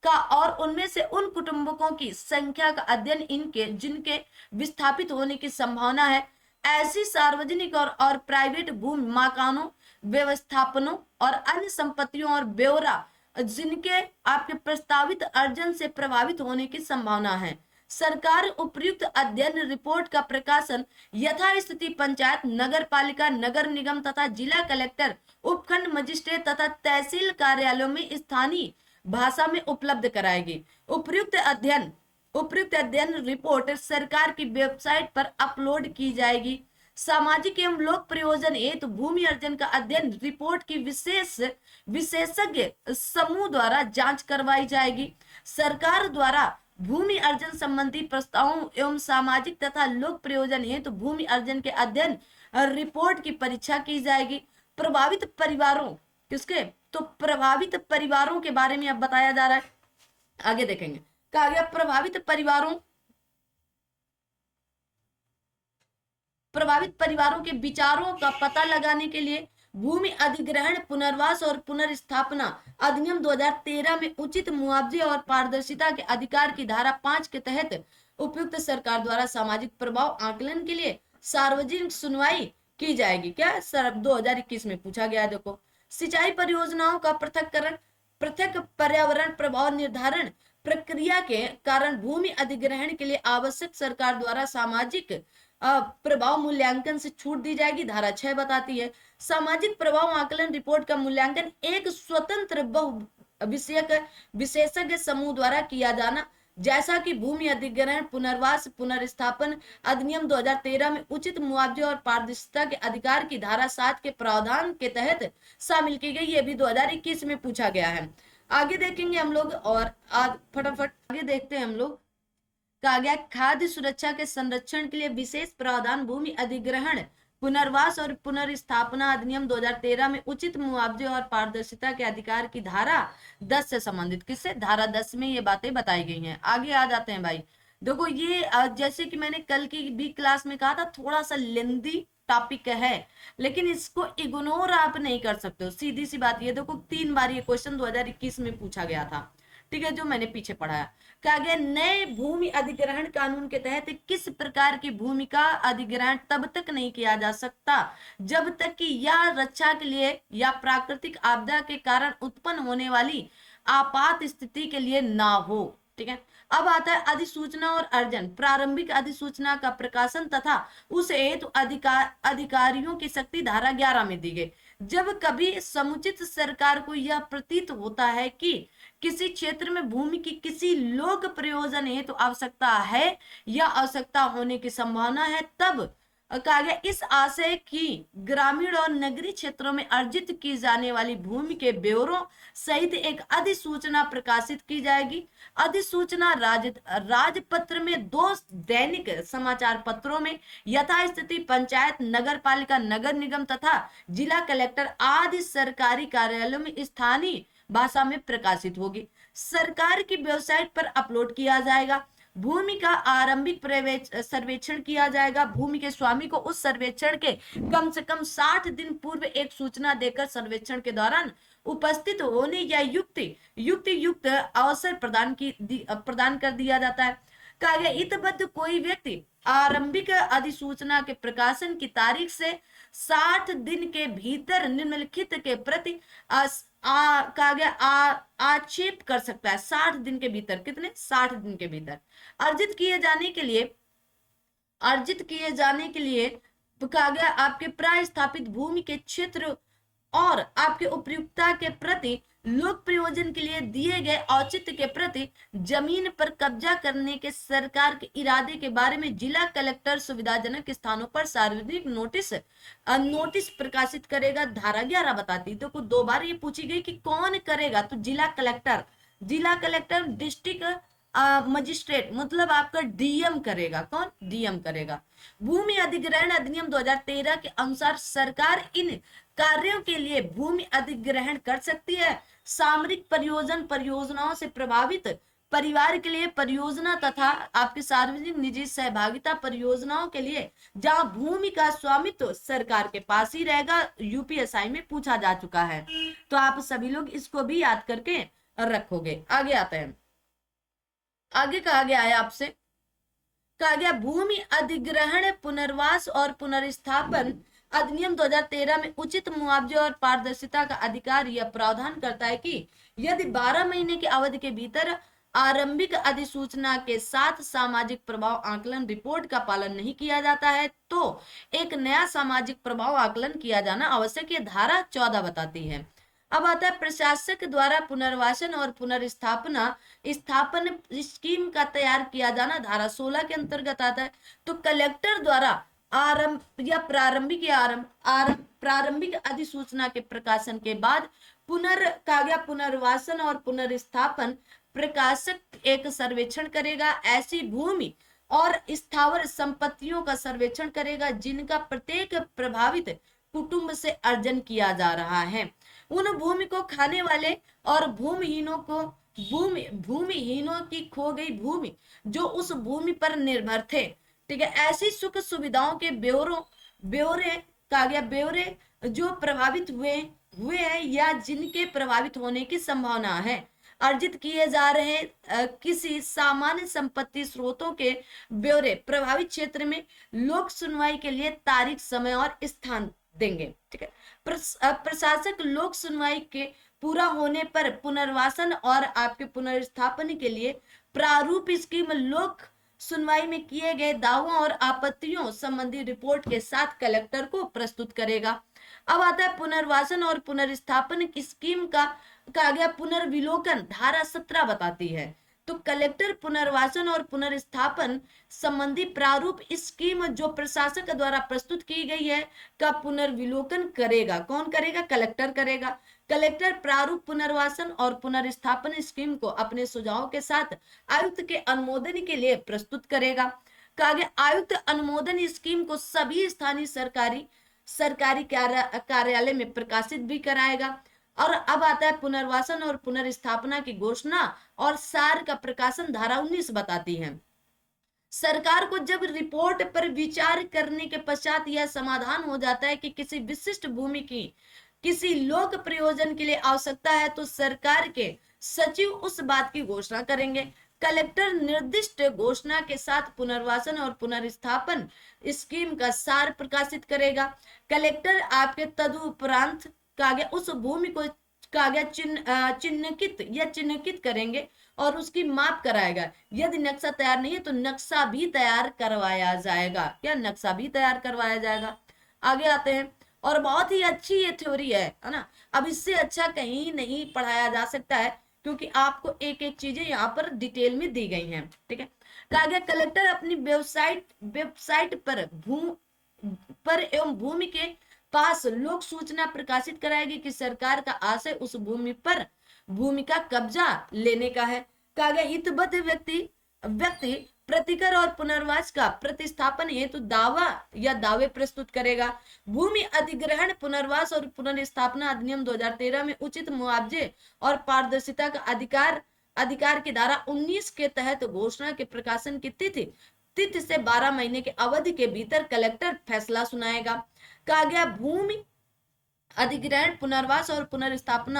का और उनमें से उन कुटुंबों की संख्या का अध्ययन जिनके विस्थापित होने की संभावना है। ऐसी सार्वजनिक और प्राइवेट भूमि मकानों, व्यवस्थापनों और अन्य संपत्तियों और ब्यौरा जिनके आपके प्रस्तावित अर्जन से प्रभावित होने की संभावना है। सरकार उपयुक्त अध्ययन रिपोर्ट का प्रकाशन यथास्थिति पंचायत, नगर पालिका, नगर निगम तथा जिला कलेक्टर, उपखंड मजिस्ट्रेट तथा तहसील कार्यालयों में स्थानीय भाषा में उपलब्ध कराएगी। उपयुक्त अध्ययन रिपोर्ट सरकार की वेबसाइट पर अपलोड की जाएगी। सामाजिक एवं लोक प्रयोजन हेतु भूमि अर्जन का अध्ययन रिपोर्ट की विशेषज्ञ समूह द्वारा जांच करवाई जाएगी। सरकार द्वारा भूमि अर्जन संबंधी प्रस्तावों एवं सामाजिक तथा लोक प्रयोजन हेतु भूमि अर्जन के अध्ययन रिपोर्ट की परीक्षा की जाएगी। प्रभावित परिवारों के बारे में अब बताया जा रहा है। आगे देखेंगे। कहा गया प्रभावित परिवारों के विचारों का पता लगाने के लिए भूमि अधिग्रहण, पुनर्वास और पुनर्स्थापना अधिनियम 2013 में उचित मुआवजे और पारदर्शिता के अधिकार की धारा 5 के तहत उपयुक्त सरकार द्वारा सामाजिक प्रभाव आकलन के लिए सार्वजनिक सुनवाई की जाएगी। क्या 2021 में पूछा गया है। देखो, सिंचाई परियोजनाओं का पृथक पर्यावरण प्रभाव निर्धारण प्रक्रिया के कारण भूमि अधिग्रहण के लिए आवश्यक सरकार द्वारा सामाजिक प्रभाव मूल्यांकन से छूट दी जाएगी। धारा 6 बताती है सामाजिक प्रभाव आकलन रिपोर्ट का मूल्यांकन एक स्वतंत्र विशेषज्ञ समूह द्वारा किया जाना, जैसा कि भूमि अधिग्रहण, पुनर्वास, पुनर्स्थापन अधिनियम 2013 में उचित मुआवजे और पारदर्शिता के अधिकार की धारा 7 के प्रावधान के तहत शामिल की गई। ये भी 2021 में पूछा गया है। आगे देखेंगे हम लोग और फटाफट आगे देखते हैं हम लोग। कहा गया खाद्य सुरक्षा के संरक्षण के लिए विशेष प्रावधान भूमि अधिग्रहण, पुनर्वास और पुनर्स्थापना अधिनियम 2013 में उचित मुआवजे और पारदर्शिता के अधिकार की धारा 10 से संबंधित। किससे? धारा 10 में ये बातें बताई गई हैं। आगे आ जाते हैं भाई। देखो ये जैसे कि मैंने कल की भी क्लास में कहा था, थोड़ा सा लेंदी टॉपिक है, लेकिन इसको इग्नोर आप नहीं कर सकते हो, सीधी सी बात ये। देखो 3 बार ये क्वेश्चन 2021 में पूछा गया था, ठीक है, जो मैंने पीछे पढ़ाया। कहा गया नए भूमि अधिग्रहण कानून के तहत किस प्रकार की भूमि का अधिग्रहण तब तक नहीं किया जा सकता जब तक कि यह रक्षा के लिए या प्राकृतिक आपदा के कारण उत्पन्न होने वाली आपात स्थिति के लिए ना हो। ठीक है, अब आता है अधिसूचना और अर्जन। प्रारंभिक अधिसूचना का प्रकाशन तथा उस हेतु अधिकारियों की शक्ति धारा 11 में दी गई। जब कभी समुचित सरकार को यह प्रतीत होता है कि किसी क्षेत्र में भूमि की किसी लोक प्रयोजन हेतु आवश्यकता है या आवश्यकता होने की संभावना है, तब कहा गया इस आशय की ग्रामीण और नगरीय क्षेत्रों में अर्जित की जाने वाली भूमि के ब्यौरों सहित एक अधिसूचना प्रकाशित की जाएगी। अधिसूचना राजपत्र में 2 दैनिक समाचार पत्रों में यथास्थिति पंचायत, नगर पालिका, नगर निगम तथा जिला कलेक्टर आदि सरकारी कार्यालयों में स्थानीय भाषा में प्रकाशित होगी। सरकार की वेबसाइट पर अपलोड किया जाएगा। भूमि का आरंभिक सर्वेक्षण किया जाएगा। भूमि के स्वामी को उस सर्वेक्षण के कम से कम 60 दिन पूर्व एक सूचना देकर सर्वेक्षण के दौरान उपस्थित होने या युक्त अवसर प्रदान कर दिया जाता है। कहा गया इतबद्ध कोई व्यक्ति आरंभिक अधिसूचना के प्रकाशन की तारीख से 60 दिन के भीतर निम्नलिखित के प्रति कहा गया आक्षेप कर सकता है। 60 दिन के भीतर, कितने? 60 दिन के भीतर अर्जित किए जाने के लिए कहा गया आपके प्राय स्थापित भूमि के क्षेत्र और आपके उपयुक्तता के प्रति, लोक प्रयोजन के लिए दिए गए औचित्य के प्रति, जमीन पर कब्जा करने के सरकार के इरादे के बारे में जिला कलेक्टर सुविधाजनक स्थानों पर सार्वजनिक नोटिस प्रकाशित करेगा। धारा 11 बताती। तो कुछ 2 बार ये पूछी गई कि कौन करेगा, तो जिला कलेक्टर डिस्ट्रिक्ट मजिस्ट्रेट, मतलब आपका डीएम करेगा। कौन? डीएम करेगा। भूमि अधिग्रहण अधिनियम 2013 के अनुसार सरकार इन कार्यों के लिए भूमि अधिग्रहण कर सकती है। सामरिक परियोजनाओं से प्रभावित परिवार के लिए परियोजना तथा आपके सार्वजनिक निजी सहभागिता परियोजनाओं के लिए जहां भूमि का स्वामित्व सरकार के पास ही रहेगा, यूपीएसआई में पूछा जा चुका है। तो आप सभी लोग इसको भी याद करके रखोगे। आगे आते हैं। आगे कहा गया है आपसे, कहा गया भूमि अधिग्रहण, पुनर्वास और पुनर्स्थापन अधिनियम 2013 में उचित मुआवजे और पारदर्शिता का अधिकार यह प्रावधान करता है कि यदि 12 महीने की अवधि के भीतर आरंभिक अधिसूचना के साथ सामाजिक प्रभाव आकलन रिपोर्ट का पालन नहीं किया जाता है तो एक नया सामाजिक प्रभाव आकलन किया जाना आवश्यक, ये धारा 14 बताती है। अब आता है प्रशासक द्वारा पुनर्वासन और स्थापन स्कीम का तैयार किया जाना, धारा 16 के अंतर्गत आता है। तो कलेक्टर द्वारा प्रारंभिक अधिसूचना के प्रकाशन के बाद पुनर्वासन और पुनर्स्थापन प्रकाशक एक सर्वेक्षण करेगा। ऐसी भूमि और स्थावर संपत्तियों का सर्वेक्षण करेगा जिनका प्रत्येक प्रभावित कुटुंब से अर्जन किया जा रहा है। उन भूमि को खाने वाले और भूमिहीनों की खो गई भूमि जो उस भूमि पर निर्भर थे, ठीक है, ऐसी सुख सुविधाओं के ब्यौरे जो प्रभावित हुए हैं या जिनके प्रभावित होने की संभावना है, अर्जित किए जा रहे किसी सामान्य संपत्ति स्रोतों के ब्यौरे प्रभावित क्षेत्र में लोक सुनवाई के लिए तारीख, समय और स्थान देंगे। ठीक है, प्रशासक लोक सुनवाई के पूरा होने पर पुनर्वासन और आपके पुनर्स्थापन के लिए प्रारूप स्कीम लोक सुनवाई में किए गए दावों और आपत्तियों संबंधी रिपोर्ट के साथ कलेक्टर को प्रस्तुत करेगा। अब आता है पुनर्वासन और पुनर्स्थापन की स्कीम का कहा गया पुनर्विलोकन, धारा 17 बताती है। तो कलेक्टर पुनर्वासन और पुनर्स्थापन संबंधी प्रारूप स्कीम जो प्रशासक द्वारा प्रस्तुत की गई है का पुनर्विलोकन करेगा। कौन करेगा? कलेक्टर करेगा। कलेक्टर प्रारूप पुनर्वासन और पुनर्स्थापन स्कीम को अपने सुझावों के साथ आयुक्त के अनुमोदन के लिए प्रस्तुत करेगा। कहा गया आयुक्त अनुमोदन स्कीम को सभी स्थानीय सरकारी कार्यालय में प्रकाशित भी कराएगा। और अब आता है पुनर्वासन और पुनर्स्थापना की घोषणा और सार का प्रकाशन, धारा 19 बताती है। सरकार को जब रिपोर्ट पर विचार करने के पश्चात यह समाधान हो जाता है कि किसी विशिष्ट भूमि की किसी लोक प्रयोजन के लिए आवश्यकता है, तो सरकार के सचिव उस बात की घोषणा करेंगे। कलेक्टर निर्दिष्ट घोषणा के साथ पुनर्वासन और पुनर्स्थापन स्कीम का सार प्रकाशित करेगा। कलेक्टर आपके तदुपरांत कागज उस भूमि को कागज चिन्हित करेंगे और उसकी माप कराएगा। यदि नक्शा तैयार नहीं है तो नक्शा भी तैयार करवाया जाएगा। क्या नक्शा भी तैयार करवाया जाएगा। आगे आते हैं, और बहुत ही अच्छी ये थ्योरी है ना। अब इससे अच्छा कहीं नहीं पढ़ाया जा सकता है, क्योंकि आपको एक एक चीजें यहाँ पर डिटेल में दी गई हैं। ठीक है, कहा गया कलेक्टर अपनी वेबसाइट पर एवं भूमि के पास लोक सूचना प्रकाशित कराएगी कि सरकार का आशय उस भूमि का कब्जा लेने का है। कहा गया हितबद्ध व्यक्ति प्रतिकर और पुनर्वास का प्रतिस्थापन हेतु दावा या दावे प्रस्तुत करेगा। भूमि अधिग्रहण, पुनर्वास और पुनर्स्थापना अधिनियम 2013 में उचित मुआवजे और पारदर्शिता का अधिकार की धारा 19 के तहत घोषणा के प्रकाशन की तिथि से 12 महीने के अवधि के भीतर कलेक्टर फैसला सुनाएगा। कहा गया भूमि अधिग्रहण, पुनर्वास और पुनर्स्थापन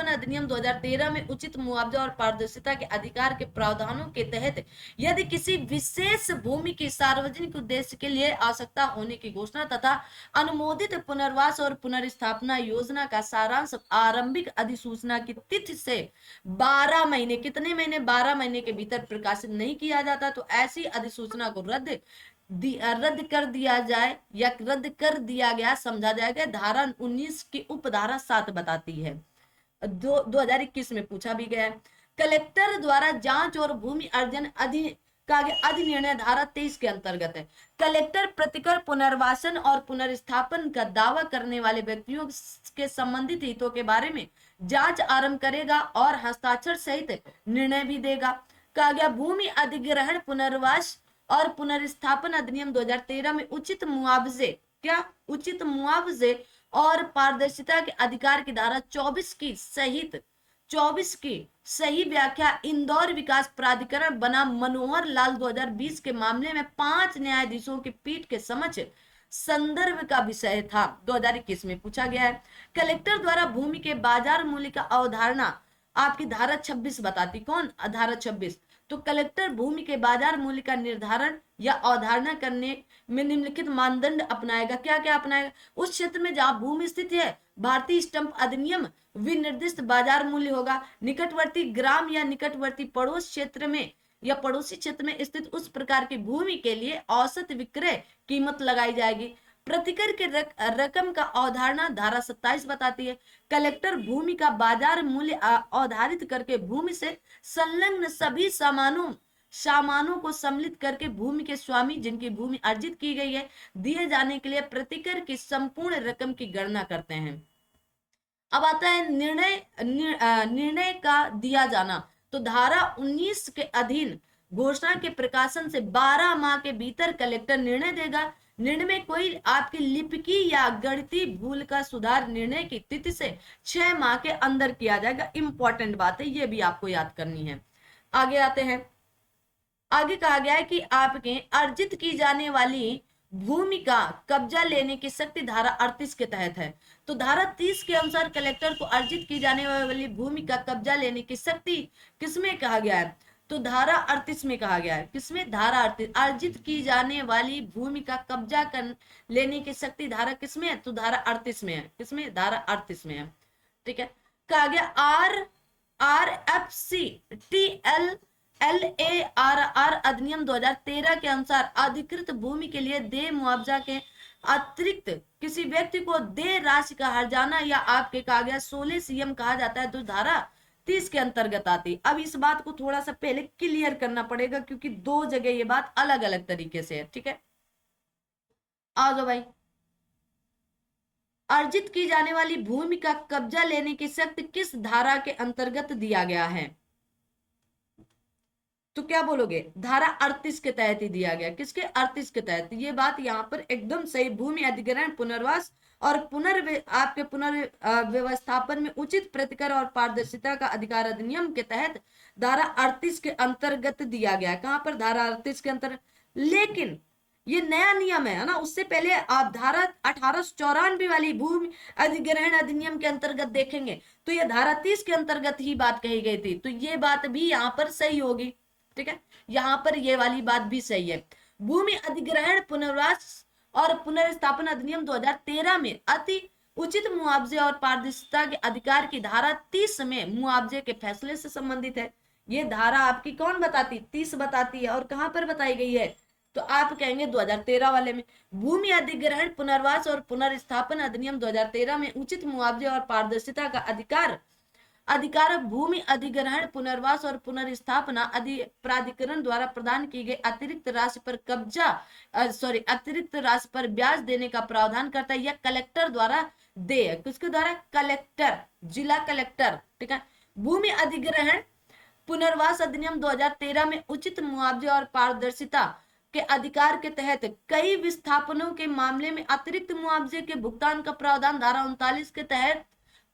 अधिनियम 2013 में उचित मुआवजा और पारदर्शिता के अधिकार के प्रावधानों के तहत यदि किसी विशेष भूमि की सार्वजनिक उद्देश्य के लिए आवश्यकता होने की घोषणा तथा अनुमोदित पुनर्वास और पुनर्स्थापना योजना का सारांश आरंभिक अधिसूचना की तिथि से 12 महीने, कितने महीने, 12 महीने के भीतर प्रकाशित नहीं किया जाता तो ऐसी अधिसूचना को रद्द कर दिया जाए या रद्द कर दिया गया समझा जाएगा। धारा 19 की उपधारा 7 बताती है। 2021 में पूछा भी गया है। कलेक्टर द्वारा जांच और भूमि अर्जन अधिनिर्णय धारा 23 के अंतर्गत है। कलेक्टर प्रतिकर, पुनर्वासन और पुनर्स्थापन का दावा करने वाले व्यक्तियों के संबंधित हितों के बारे में जांच आरंभ करेगा और हस्ताक्षर सहित निर्णय भी देगा। कहा गया भूमि अधिग्रहण, पुनर्वास और पुनर्स्थापन अधिनियम 2013 में उचित मुआवजे और पारदर्शिता के अधिकार की धारा 24 की सही व्याख्या इंदौर विकास प्राधिकरण बनाम मनोहर लाल 2020 के मामले में 5 न्यायाधीशों की पीठ के समक्ष संदर्भ का विषय था। 2021 में पूछा गया है। कलेक्टर द्वारा भूमि के बाजार मूल्य का अवधारणा आपकी धारा 26 बताती। कौन? धारा 26। तो कलेक्टर भूमि के बाजार मूल्य का निर्धारण या अवधारणा करने में निम्नलिखित मानदंड अपनाएगा। क्या क्या अपनाएगा? उस क्षेत्र में जहां भूमि स्थित है, भारतीय स्टंप अधिनियम विनिर्दिष्ट बाजार मूल्य होगा। निकटवर्ती ग्राम या निकटवर्ती पड़ोसी क्षेत्र में स्थित उस प्रकार की भूमि के लिए औसत विक्रय कीमत लगाई जाएगी। प्रतिकर के रकम का अवधारणा धारा 27 बताती है। कलेक्टर भूमि का बाजार मूल्य अवधारित करके भूमि से संलग्न सभी सामानों को सम्मिलित करके भूमि के स्वामी जिनकी भूमि अर्जित की गई है दिए जाने के लिए प्रतिकर की संपूर्ण रकम की गणना करते हैं। अब आता है निर्णय का दिया जाना। तो धारा 19 के अधीन घोषणा के प्रकाशन से 12 माह के भीतर कलेक्टर निर्णय देगा। निर्णय में कोई आपकी लिपिकी या गणितीय भूल का सुधार निर्णय की तिथि से 6 माह के अंदर किया जाएगा। इंपॉर्टेंट बात है, ये भी आपको याद करनी है। आगे आते हैं। आगे कहा गया है कि आपके अर्जित की जाने वाली भूमि का कब्जा लेने की शक्ति धारा 38 के तहत है। तो धारा 30 के अनुसार कलेक्टर को अर्जित की जाने वाली भूमि का कब्जा लेने की शक्ति किसमें कहा गया है? तो धारा 38 में कहा गया है। किसमें? धारा 38। अर्जित की जाने वाली भूमि का कब्जा कर लेने की शक्ति धारा किसमें है? तो धारा 38 में है। किसमें? धारा 38 में है। ठीक है, कहा गया LARR अधिनियम 2013 के अनुसार अधिकृत भूमि के लिए देय मुआवजा के अतिरिक्त किसी व्यक्ति को देय राशि का हर्जाना या आपके कहा गया 16 CM कहा जाता है, तो धारा 30 के अंतर्गत आती। अब इस बात को थोड़ा सा पहले क्लियर करना पड़ेगा, क्योंकि 2 जगह ये बात अलग अलग तरीके से है। ठीक है, आ जाओ भाई। अर्जित की जाने वाली भूमि का कब्जा लेने की शक्ति किस धारा के अंतर्गत दिया गया है? तो क्या बोलोगे, धारा 38 के तहत ही दिया गया। किसके, 38 के तहत। ये बात यहाँ पर एकदम सही। भूमि अधिग्रहण, पुनर्वास और आपके व्यवस्थापन में उचित प्रतिकर और पारदर्शिता का अधिकार अधिनियम के तहत धारा 38 के अंतर्गत दिया गया। कहाँ पर, धारा 38 के अंतर्गत। लेकिन ये नया नियम है ना, उससे पहले आप धारा 1894 वाली भूमि अधिग्रहण अधिनियम के अंतर्गत देखेंगे तो ये धारा 30 के अंतर्गत ही बात कही गई थी। तो ये बात भी यहाँ पर सही होगी। ठीक है, यहाँ पर ये वाली बात भी सही है। भूमि अधिग्रहण, पुनर्वास और पुनर्स्थापन अधिनियम 2013 में अति उचित मुआवजे और पारदर्शिता के अधिकार की धारा 30 में मुआवजे के फैसले से संबंधित है। ये धारा आपकी कौन बताती, 30 बताती है। और कहां पर बताई गई है, तो आप कहेंगे 2013 वाले में। भूमि अधिग्रहण, पुनर्वास और पुनर्स्थापन अधिनियम 2013 में उचित मुआवजे और पारदर्शिता का अधिकार भूमि अधिग्रहण, पुनर्वास और पुनर्स्थापना प्राधिकरण द्वारा प्रदान की गई अतिरिक्त राशि पर अतिरिक्त राशि पर ब्याज देने का प्रावधान करता है। यह कलेक्टर द्वारा देय, किसके द्वारा, कलेक्टर, जिला कलेक्टर। ठीक है, भूमि अधिग्रहण पुनर्वास अधिनियम 2013 में उचित मुआवजे और पारदर्शिता के अधिकार के तहत कई विस्थापनों के मामले में अतिरिक्त मुआवजे के भुगतान का प्रावधान धारा 39 के तहत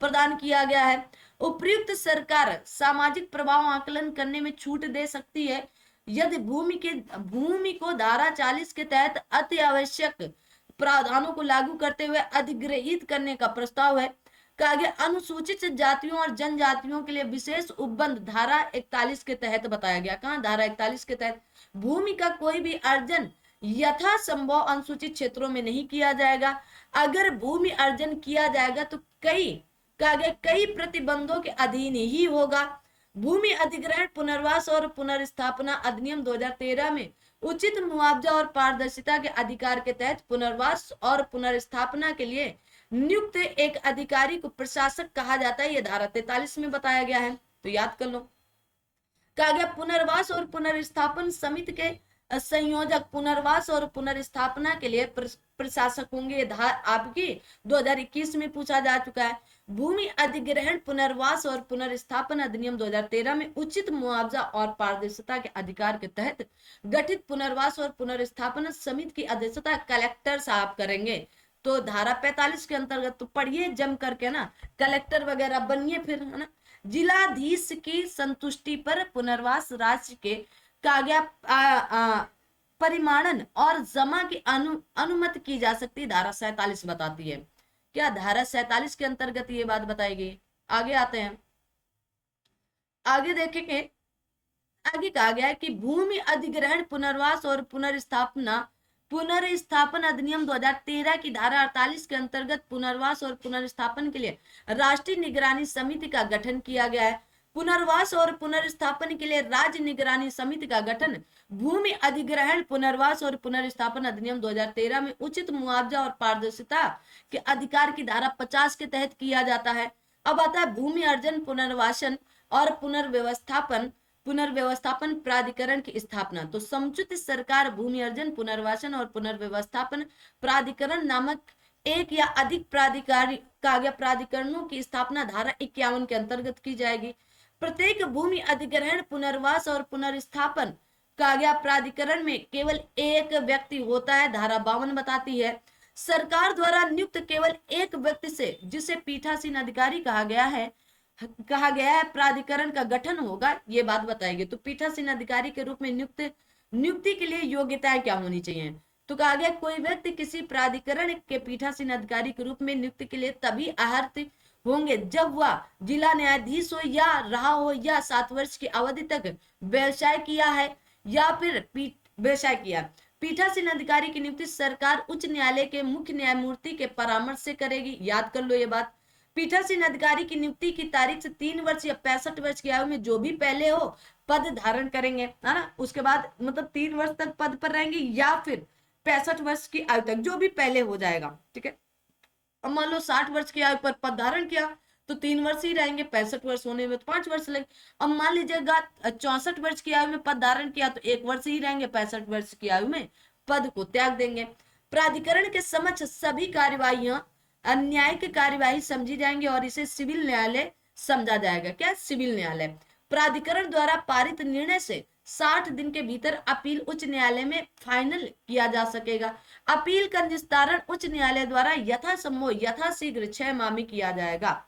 प्रदान किया गया है। उपयुक्त सरकार सामाजिक प्रभाव आकलन करने में छूट दे सकती है यदि भूमि को धारा 40 के तहत अति आवश्यक प्रावधानों को लागू करते हुए अधिग्रहित करने का प्रस्ताव है। कहा गया अनुसूचित जातियों और जनजातियों के लिए विशेष उपबंध धारा 41 के तहत बताया गया। कहा, धारा 41 के तहत भूमि का कोई भी अर्जन यथासंभव अनुसूचित क्षेत्रों में नहीं किया जाएगा। अगर भूमि अर्जन किया जाएगा तो कई प्रतिबंधों के अधीन ही होगा। भूमि अधिग्रहण, पुनर्वास और पुनर्स्थापना अधिनियम 2013 में उचित मुआवजा और पारदर्शिता के अधिकार के तहत पुनर्वास और पुनर्स्थापना के लिए नियुक्त एक अधिकारी को प्रशासक कहा जाता है। यह धारा 43 में बताया गया है, तो याद कर लो। कहा गया पुनर्वास और पुनर्स्थापन समिति के संयोजक पुनर्वास और पुनर्स्थापना के लिए प्रशासक होंगे। आपकी 2021 में पूछा जा चुका है। भूमि अधिग्रहण, पुनर्वास और पुनर्स्थापन अधिनियम 2013 में उचित मुआवजा और पारदर्शिता के अधिकार के तहत गठित पुनर्वास और पुनर्स्थापन समिति की अध्यक्षता कलेक्टर साहब करेंगे। तो धारा 45 के अंतर्गत तो पढ़िए जम करके ना, कलेक्टर वगैरह बनिए फिर, है ना। जिलाधीश की संतुष्टि पर पुनर्वास राशि के कागज परिमाणन और जमा की अनुमति की जा सकती, धारा 47 बताती है। क्या, धारा 47 के अंतर्गत ये बात बताई गई। आगे आते हैं, आगे देखेंगे। आगे कहा गया है कि भूमि अधिग्रहण, पुनर्वास और पुनर्स्थापन अधिनियम 2013 की धारा 48 के अंतर्गत पुनर्वास और पुनर्स्थापन के लिए राष्ट्रीय निगरानी समिति का गठन किया गया है। पुनर्वास और पुनर्स्थापन के लिए राज्य निगरानी समिति का गठन भूमि अधिग्रहण, पुनर्वास और पुनर्स्थापन अधिनियम 2013 में उचित मुआवजा और पारदर्शिता के अधिकार की धारा 50 के तहत किया जाता है। अब आता है भूमि अर्जन, पुनर्वासन और पुनर्व्यवस्थापन प्राधिकरण की स्थापना। तो समुचित सरकार भूमि अर्जन, पुनर्वासन और पुनर्व्यवस्थापन प्राधिकरण नामक एक या अधिक प्राधिकरणों की स्थापना धारा 51 के अंतर्गत की जाएगी। प्रत्येक भूमि अधिग्रहण, पुनर्वास और पुनर्स्थापन प्राधिकरण में केवल एक व्यक्ति होता है, धारा 52 बताती है। सरकार द्वारा नियुक्त केवल एक व्यक्ति से, जिसे पीठासीन अधिकारी कहा गया है, प्राधिकरण का गठन होगा, ये बात बताएगी। तो पीठासीन अधिकारी के रूप में नियुक्ति के लिए योग्यताएं क्या होनी चाहिए। तो कहा गया कोई व्यक्ति किसी प्राधिकरण के पीठासीन अधिकारी के रूप में नियुक्ति के लिए तभी अर्हत होंगे जब वह जिला न्यायाधीश हो या रहा हो या 7 वर्ष की अवधि तक व्यवसाय किया है या फिर व्यवसाय किया। पीठासीन अधिकारी की नियुक्ति सरकार उच्च न्यायालय के मुख्य न्यायमूर्ति के परामर्श से करेगी। याद कर लो ये बात। पीठासीन अधिकारी की नियुक्ति की तारीख से 3 वर्ष या 65 वर्ष की आयु में जो भी पहले हो पद धारण करेंगे, है ना। उसके बाद मतलब 3 वर्ष तक पद पर रहेंगे या फिर 65 वर्ष की आयु तक, जो भी पहले हो जाएगा। ठीक है, अब मान लो 60 वर्ष की आयु पर पद धारण किया तो 3 वर्ष ही रहेंगे, 65 वर्ष होने में तो 5 वर्ष लगे। अब मान लीजिएगा 64 वर्ष की आयु में पद धारण किया तो 1 वर्ष ही रहेंगे, 65 वर्ष की आयु में पद को त्याग देंगे। प्राधिकरण के समक्ष सभी कार्यवाहियां न्यायिक कार्यवाही समझी जाएंगी और इसे सिविल न्यायालय समझा जाएगा। क्या, सिविल न्यायालय। प्राधिकरण द्वारा पारित निर्णय से 60 दिन के भीतर अपील उच्च न्यायालय में फाइनल किया जा सकेगा। अपील का निस्तारण उच्च न्यायालय द्वारा यथासंभव यथाशीघ्र 6 माह में किया जाएगा।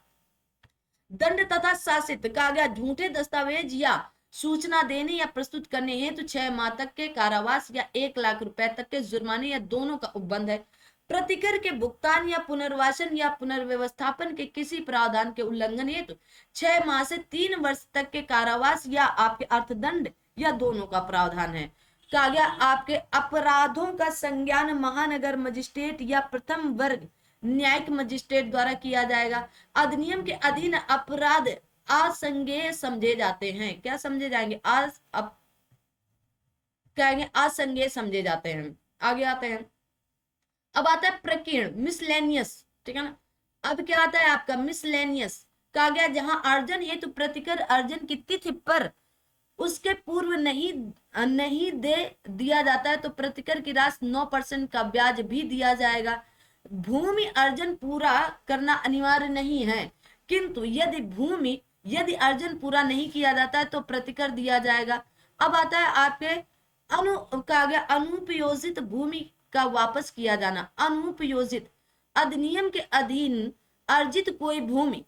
दंड तथा शासित कहा गया झूठे दस्तावेज या सूचना देने या प्रस्तुत करने हेतु 6 माह तक के कारावास या 1 लाख रुपए तक के जुर्माने या दोनों का उपबंध है। प्रतिकर के भुगतान या पुनर्वासन या पुनर्व्यवस्थापन के किसी प्रावधान के उल्लंघन हेतु 6 माह से 3 वर्ष तक के कारावास या आपके अर्थदंड या दोनों का प्रावधान है। कहा गया आपके अपराधों का संज्ञान महानगर मजिस्ट्रेट या प्रथम वर्ग न्यायिक मजिस्ट्रेट द्वारा किया जाएगा। अधिनियम के अधीन अपराध असंज्ञेय समझे जाते हैं। क्या समझे जाएंगे? कहेंगे असंज्ञेय समझे जाते हैं। आगे आते हैं, अब आता है प्रकीर्ण मिसलेनियस, ठीक है ना। अब क्या आता है आपका मिसलेनियस। कहा गया जहां अर्जन हेतु प्रतिकर अर्जन की तिथि पर उसके पूर्व नहीं दे दिया जाता है तो प्रतिकर की राशि 9% का ब्याज भी दिया जाएगा। भूमि अर्जन पूरा करना अनिवार्य नहीं है, किंतु यदि अर्जन पूरा नहीं किया जाता है तो प्रतिकर दिया जाएगा। अब आता है आपके कहा गया अनुपयोजित भूमि का वापस किया जाना। अनुपयोजित अधिनियम के अधीन अर्जित कोई भूमि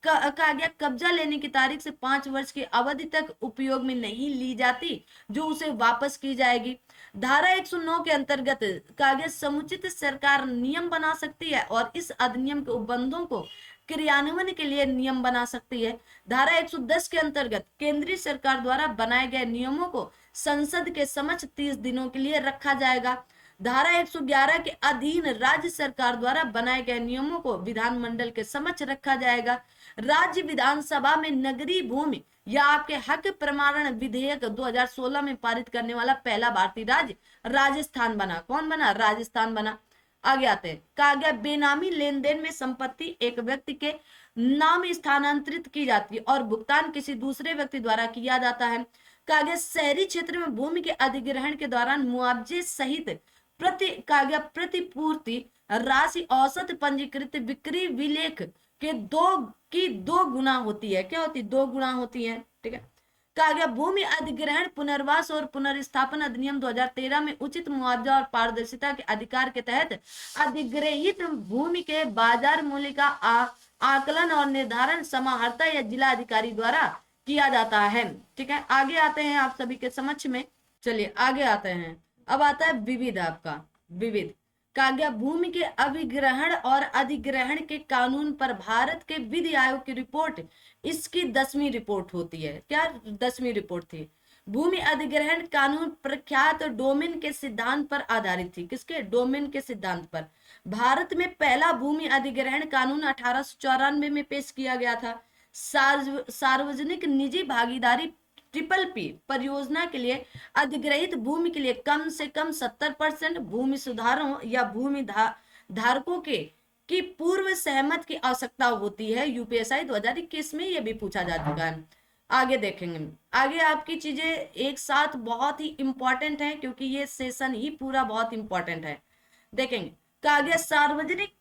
कहा गया कब्जा लेने की तारीख से 5 वर्ष की अवधि तक उपयोग में नहीं ली जाती जो उसे वापस की जाएगी। धारा 109 के अंतर्गत कहा गया समुचित सरकार नियम बना सकती है और इस अधिनियम के उपबंधों को क्रियान्वयन के लिए नियम बना सकती है। धारा 110 के अंतर्गत केंद्रीय सरकार द्वारा बनाए गए नियमों को संसद के समक्ष 30 दिनों के लिए रखा जाएगा। धारा 111 के अधीन राज्य सरकार द्वारा बनाए गए नियमों को विधानमंडल के समक्ष रखा जाएगा। राज्य विधानसभा में नगरीय भूमि या आपके हक प्रमाणन विधेयक 2016 में पारित करने वाला पहला भारतीय राज्य राजस्थान बना। कौन बना? राजस्थान बना। आगे आते हैं, कहा गया बेनामी लेन देन में संपत्ति एक व्यक्ति के नाम स्थानांतरित की जाती है और भुगतान किसी दूसरे व्यक्ति द्वारा किया जाता है। कहा गया शहरी क्षेत्र में भूमि के अधिग्रहण के दौरान मुआवजे सहित प्रतिपूर्ति राशि औसत पंजीकृत बिक्री विलेख के दो गुना होती है। क्या होती? 2 गुना होती है, ठीक है। कहा गया भूमि अधिग्रहण पुनर्वास और पुनर्स्थापन अधिनियम 2013 में उचित मुआवजा और पारदर्शिता के अधिकार के तहत अधिग्रहित भूमि के बाजार मूल्य का आकलन और निर्धारण समाहर्ता या जिला अधिकारी द्वारा किया जाता है, ठीक है। आगे आते हैं आप सभी के समक्ष में, चलिए आगे आते हैं। अब आता है विविध, आपका विविध। कहा गया भूमि के अभिग्रहण और अधिग्रहण के कानून पर भारत के विधि आयोग की रिपोर्ट इसकी 10वीं रिपोर्ट होती है। क्या 10वीं रिपोर्ट थी? भूमि अधिग्रहण कानून प्रख्यात डोमेन के सिद्धांत पर आधारित थी। किसके? डोमेन के सिद्धांत पर। भारत में पहला भूमि अधिग्रहण कानून 1894 में पेश किया गया था। सार्वजनिक निजी भागीदारी PPP परियोजना के लिए अधिग्रहित भूमि के लिए कम से कम 70% भूमि सुधारों या भूमि धारकों की पूर्व सहमत की आवश्यकता होती है। यूपीएसआई 2021 में यह भी पूछा जा चुका है। आगे देखेंगे, आगे आपकी चीजें एक साथ बहुत ही इंपॉर्टेंट है क्योंकि ये सेशन ही पूरा बहुत इंपॉर्टेंट है। देखेंगे, कहा गया सार्वजनिक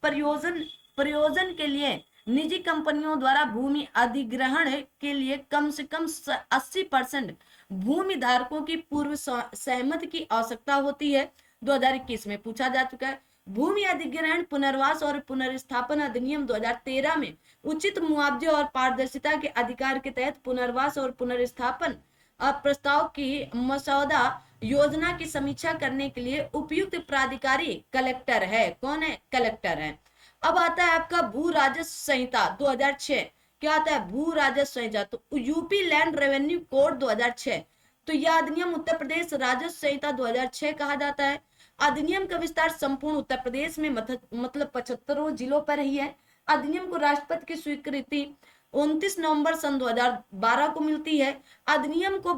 प्रयोजन के लिए निजी कंपनियों द्वारा भूमि अधिग्रहण के लिए कम से कम 80% भूमि धारकों की पूर्व सहमति की आवश्यकता होती है। 2021 में पूछा जा चुका है। भूमि अधिग्रहण पुनर्वास और पुनर्स्थापन अधिनियम 2013 में उचित मुआवजे और पारदर्शिता के अधिकार के तहत पुनर्वास और पुनर्स्थापन प्रस्ताव की मसौदा योजना की समीक्षा करने के लिए उपयुक्त प्राधिकारी कलेक्टर है। कौन है? कलेक्टर है। अब आता है आपका भू राजस्व संहिता 2006। क्या आता है? भू राजस्व संहिता। तो यूपी लैंड रेवेन्यू कोड 2006, तो यह अधिनियम उत्तर प्रदेश राजस्व संहिता 2006 कहा जाता है। अधिनियम का विस्तार संपूर्ण उत्तर प्रदेश में मतलब 75 जिलों पर ही है। अधिनियम को राष्ट्रपति की स्वीकृति 29 नवंबर सन 2012 को मिलती है। अधिनियम को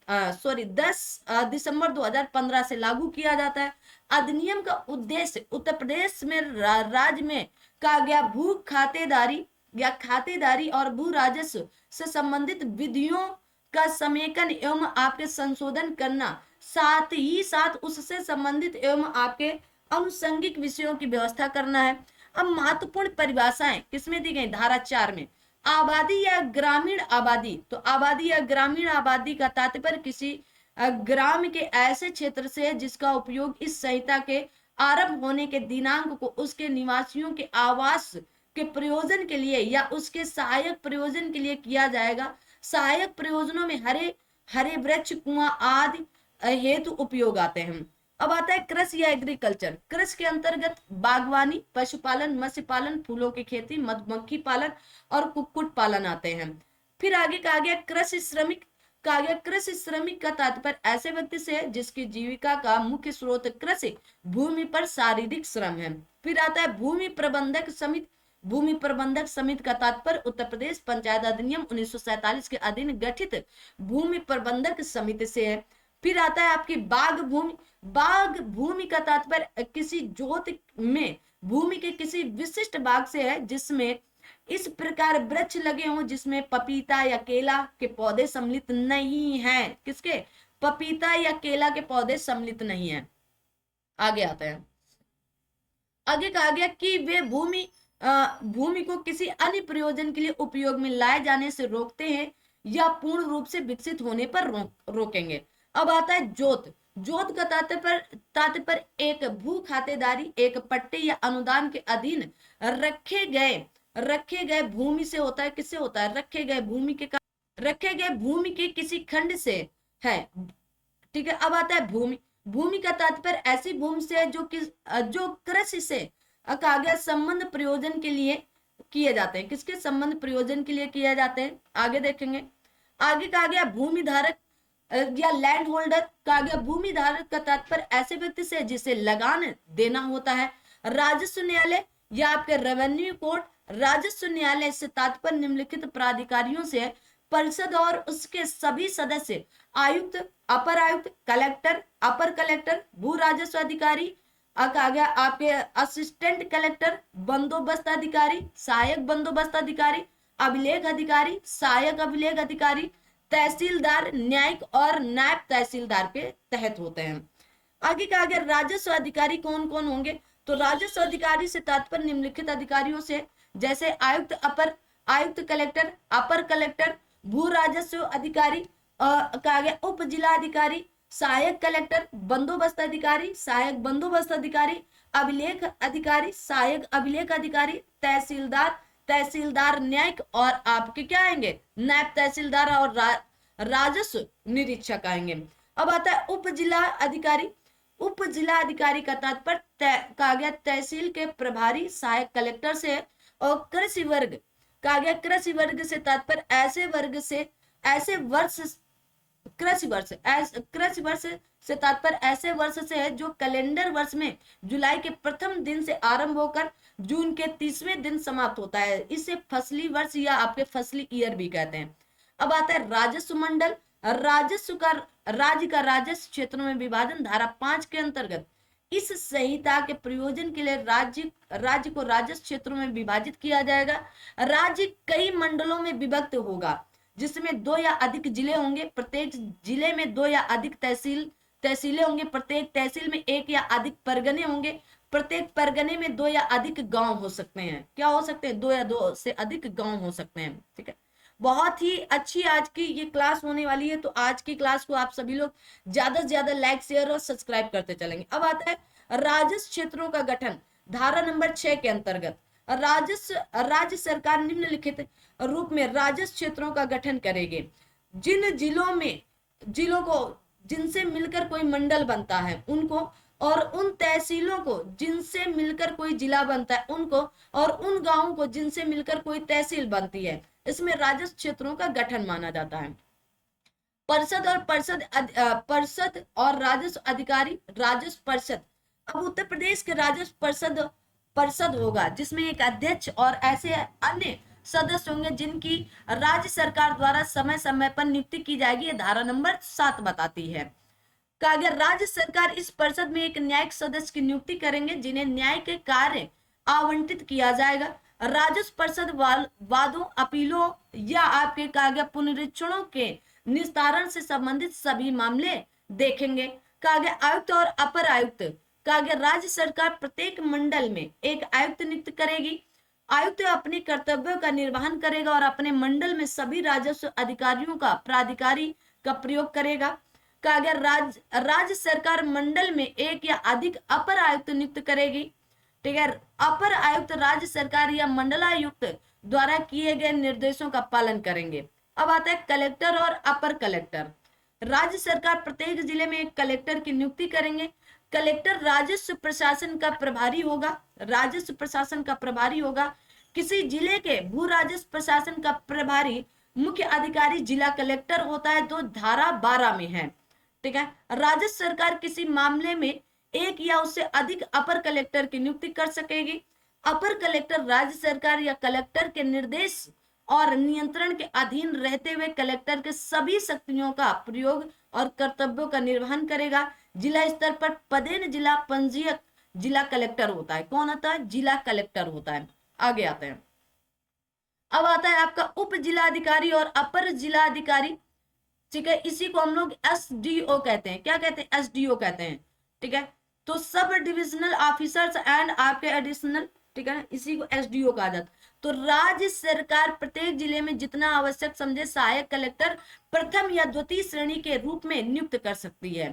10 दिसंबर 2015 से लागू किया जाता है। अधिनियम का उद्देश्य उत्तर प्रदेश में राज्य में कहा गया भू खातेदारी और भू राजस्व से संबंधित विधियों का समेकन एवं आपके संशोधन करना, साथ ही साथ उससे संबंधित एवं आपके अनुषंगिक विषयों की व्यवस्था करना है। अब महत्वपूर्ण परिभाषाएं किसमें दी गई? धारा 4 में। आबादी या ग्रामीण आबादी, तो आबादी या ग्रामीण आबादी का तात्पर्य किसी ग्राम के ऐसे क्षेत्र से है जिसका उपयोग इस संहिता के आरंभ होने के दिनांक को उसके निवासियों के आवास के प्रयोजन के लिए या उसके सहायक प्रयोजन के लिए किया जाएगा। सहायक प्रयोजनों में हरे हरे वृक्ष, कुआं आदि हेतु उपयोग आते हैं। अब आता है कृषि या एग्रीकल्चर। कृषि के अंतर्गत बागवानी, पशुपालन, मत्स्य पालन, फूलों की खेती, मधुमक्खी पालन और कुक्कुट पालन आते हैं। फिर आगे कहा गया कृषि श्रमिक। कहा गया कृषि श्रमिक का तात्पर्य ऐसे व्यक्ति से है जिसकी जीविका का मुख्य स्रोत कृषि भूमि पर शारीरिक श्रम है। फिर आता है भूमि प्रबंधक समिति। भूमि प्रबंधक समिति का तात्पर्य उत्तर प्रदेश पंचायत अधिनियम 1947 के अधीन गठित भूमि प्रबंधक समिति से है। फिर आता है आपकी बाग भूमि। बाग भूमि का तात्पर्य किसी जोत में भूमि के किसी विशिष्ट बाग से है जिसमें इस प्रकार वृक्ष लगे हों जिसमें पपीता या केला के पौधे सम्मिलित नहीं हैं। किसके? पपीता या केला के पौधे सम्मिलित नहीं है। आगे आते हैं। आगे कहा गया कि वे भूमि को किसी अन्य प्रयोजन के लिए उपयोग में लाए जाने से रोकते हैं या पूर्ण रूप से विकसित होने पर रोकेंगे। अब आता है जोत। जोत का तात्पर्य एक भू खातेदारी, एक पट्टे या अनुदान के अधीन रखे गए भूमि से होता है। किससे होता है? रखे गए भूमि के किसी खंड से है। ठीक है। अब आता है भूमि। भूमि का तात्पर्य ऐसी भूमि से है जो कृषि से कहा गया संबंध प्रयोजन के लिए किए जाते हैं। किसके संबंध प्रयोजन के लिए किए जाते हैं? आगे देखेंगे। आगे कहा गया भूमि धारक या लैंड होल्डर। कहा गया भूमि धारक का तात्पर्य ऐसे व्यक्ति से जिसे लगान देना होता है। राजस्व न्यायालय या आपके रेवेन्यू कोर्ट। राजस्व न्यायालय से तात्पर्य निम्नलिखित प्राधिकारियों से है। परिषद और उसके सभी सदस्य, आयुक्त, अपर आयुक्त, कलेक्टर, अपर कलेक्टर, भू राजस्व अधिकारी, कहा गया आपके असिस्टेंट कलेक्टर, बंदोबस्त अधिकारी, सहायक बंदोबस्त अधिकारी, अभिलेख अधिकारी, सहायक अभिलेख अधिकारी, तहसीलदार, न्यायिक और नायब तहसीलदार के तहत होते हैं। आगे कहा गया राजस्व अधिकारी कौन कौन होंगे? तो राजस्व अधिकारी से तात्पर्य निम्नलिखित अधिकारियों से जैसे आयुक्त, अपर आयुक्त, कलेक्टर, अपर कलेक्टर, भू राजस्व अधिकारी, कहा गया उप जिला अधिकारी, सहायक कलेक्टर, बंदोबस्त अधिकारी, सहायक बंदोबस्त अधिकारी, अभिलेख अधिकारी, सहायक अभिलेख अधिकारी, तहसीलदार न्यायिक और आपके क्या आएंगे? नायब तहसीलदार और राजस्व निरीक्षक आएंगे। अब आता है उप जिला अधिकारी। उप जिला अधिकारी का तात्पर्य कहा गया तहसील के प्रभारी सहायक कलेक्टर से है। और कृषि वर्ग कहा गया कृषि वर्ग से तात्पर्य कृषि वर्ष से तात्पर्य ऐसे वर्ष से है जो कैलेंडर वर्ष में जुलाई के प्रथम दिन से आरंभ होकर जून के 30वें दिन समाप्त होता है। इसे फसली वर्ष या आपके फसली ईयर भी कहते हैं। अब आता है राजस्व मंडल। राज्य का राजस्व क्षेत्रों में विभाजन धारा 5 के अंतर्गत इस संहिता के प्रयोजन के लिए राज्य को राजस्व क्षेत्रों में विभाजित किया जाएगा। राज्य कई मंडलों में विभक्त होगा जिसमें 2 या अधिक जिले होंगे। प्रत्येक जिले में 2 या अधिक तहसीलें होंगे। प्रत्येक तहसील में 1 या अधिक परगने होंगे। प्रत्येक परगने में 2 या अधिक गांव हो सकते हैं। क्या हो सकते हैं? 2 या 2 से अधिक गांव हो सकते हैं। ठीक है। बहुत ही अच्छी आज की ये क्लास होने वाली है। तो आज की क्लास को आप सभी लोग ज्यादा से ज्यादा लाइक, शेयर और सब्सक्राइब करते चलेंगे। अब आता है राजस्व क्षेत्रों का गठन। धारा नंबर 6 के अंतर्गत राज्य सरकार निम्नलिखित रूप में राजस्व क्षेत्रों का गठन करेगी। जिन जिलों को जिनसे मिलकर कोई मंडल बनता है उनको, और उन तहसीलों को जिनसे मिलकर कोई जिला बनता है उनको, और उन गांवों को जिनसे मिलकर कोई तहसील बनती है, इसमें राजस्व क्षेत्रों का गठन माना जाता है। परिषद और राजस्व अधिकारी, राजस्व परिषद। अब उत्तर प्रदेश के राजस्व परिषद होगा जिसमें एक अध्यक्ष और ऐसे अन्य सदस्य होंगे जिनकी राज्य सरकार द्वारा समय समय पर नियुक्ति की जाएगी। ये धारा नंबर 7 बताती है। कहा गया राज्य सरकार इस परिषद में एक न्यायिक सदस्य की नियुक्ति करेंगे जिन्हें न्याय के कार्य आवंटित किया जाएगा। राजस्व परिषद वादों, अपीलों या आपके कहा गया पुनरीक्षणों के निस्तारण से संबंधित सभी मामले देखेंगे। कहा गया आयुक्त और अपर आयुक्त। कहा गया राज्य सरकार प्रत्येक मंडल में एक आयुक्त नियुक्त करेगी। आयुक्त अपने कर्तव्यों का निर्वहन करेगा और अपने मंडल में सभी राजस्व अधिकारियों का प्राधिकारी का प्रयोग करेगा। कहा गया राज्य सरकार मंडल में एक या अधिक अपर आयुक्त नियुक्त करेगी। ठीक है, अपर आयुक्त राज्य सरकार या मंडलायुक्त द्वारा किए गए निर्देशों का पालन करेंगे। अब आता है कलेक्टर और अपर कलेक्टर। राज्य सरकार प्रत्येक जिले में एक कलेक्टर की नियुक्ति करेंगे। कलेक्टर राजस्व प्रशासन का प्रभारी होगा। राजस्व प्रशासन का प्रभारी होगा। किसी जिले के भू राजस्व प्रशासन का प्रभारी मुख्य अधिकारी जिला कलेक्टर होता है, जो धारा 12 में है। ठीक है, राजस्व सरकार किसी मामले में एक या उससे अधिक अपर कलेक्टर की नियुक्ति कर सकेगी। अपर कलेक्टर राज्य सरकार या कलेक्टर के निर्देश और नियंत्रण के अधीन रहते हुए कलेक्टर के सभी शक्तियों का प्रयोग और कर्तव्यों का निर्वहन करेगा। जिला स्तर पर पदेन जिला पंजीयक जिला कलेक्टर होता है। कौन होता है? जिला कलेक्टर होता है। आगे आते हैं, अब आता है आपका उप जिला अधिकारी और अपर जिला अधिकारी। ठीक है, इसी को हम लोग एसडीओ कहते हैं। क्या कहते हैं? एसडीओ कहते हैं। ठीक है, तो सब डिविजनल ऑफिसर्स एंड आपके एडिशनल, ठीक है, इसी को एसडीओ कहा जाता है। तो राज्य सरकार प्रत्येक जिले में जितना आवश्यक समझे सहायक कलेक्टर प्रथम या द्वितीय श्रेणी के रूप में नियुक्त कर सकती है।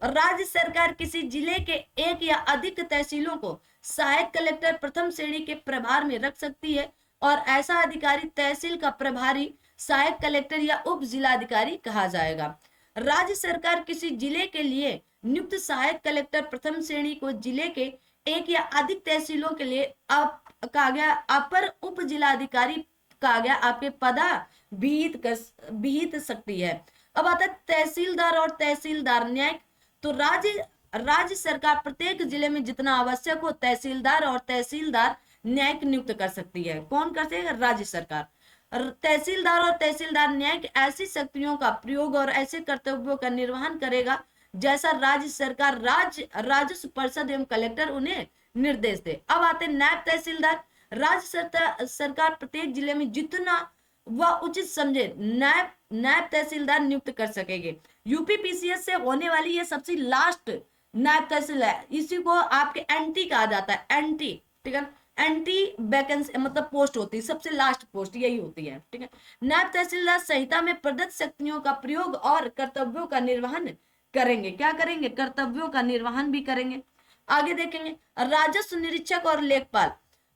राज्य सरकार किसी जिले के एक या अधिक तहसीलों को सहायक कलेक्टर प्रथम श्रेणी के प्रभार में रख सकती है और ऐसा अधिकारी तहसील का प्रभारी सहायक कलेक्टर या उप जिलाधिकारी कहा जाएगा। राज्य सरकार किसी जिले के लिए नियुक्त सहायक कलेक्टर प्रथम श्रेणी को जिले के एक या अधिक तहसीलों के लिए कहा गया अपर उप जिलाधिकारी कहा गया आपके पदा विहित सकती है। अब आता है तहसीलदार और तहसीलदार न्यायिक। तो राज्य सरकार प्रत्येक जिले में जितना आवश्यक हो तहसीलदार और तहसीलदार न्यायिक नियुक्त कर सकती है। कौन कर सकती है? राज्य सरकार। तहसीलदार और तहसीलदार न्यायिक ऐसी शक्तियों का प्रयोग और ऐसे कर्तव्यों का निर्वहन करेगा जैसा राज्य सरकार राजस्व परिषद एवं कलेक्टर उन्हें निर्देश दे। अब आते हैं नायब तहसीलदार। राज्य सरकार प्रत्येक जिले में जितना वह उचित समझे नायब तहसीलदार नियुक्त कर सकेंगे। यूपीपीसीएस से होने वाली ये सबसे लास्ट नायब तहसील है। इसी को आपके एंटी कहा जाता है। एंटी, ठीक है, एंटी वैकेंसी मतलब पोस्ट होती है, सबसे लास्ट पोस्ट यही होती है। ठीक है, नायब तहसीलदार संहिता में प्रदत्त शक्तियों का प्रयोग और कर्तव्यों का निर्वहन करेंगे। क्या करेंगे? कर्तव्यों का निर्वहन भी करेंगे। आगे देखेंगे राजस्व निरीक्षक और लेखपाल।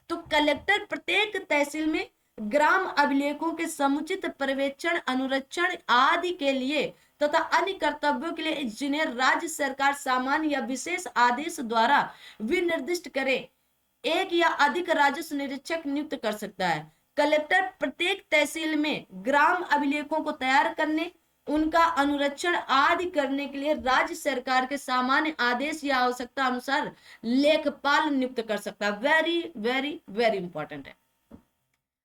तो कलेक्टर प्रत्येक तहसील में ग्राम अभिलेखों के समुचित पर्यवेक्षण अनुरक्षण आदि के लिए तथा अन्य कर्तव्यों के लिए जिन्हें राज्य सरकार सामान्य या विशेष आदेश द्वारा विनिर्दिष्ट करे एक या अधिक राजस्व निरीक्षक नियुक्त कर सकता है। कलेक्टर प्रत्येक तहसील में ग्राम अभिलेखों को तैयार करने उनका अनुरक्षण आदि करने के लिए राज्य सरकार के सामान्य आदेश या आवश्यकता अनुसार लेखपाल नियुक्त कर सकता है। वेरी वेरी वेरी इंपॉर्टेंट है।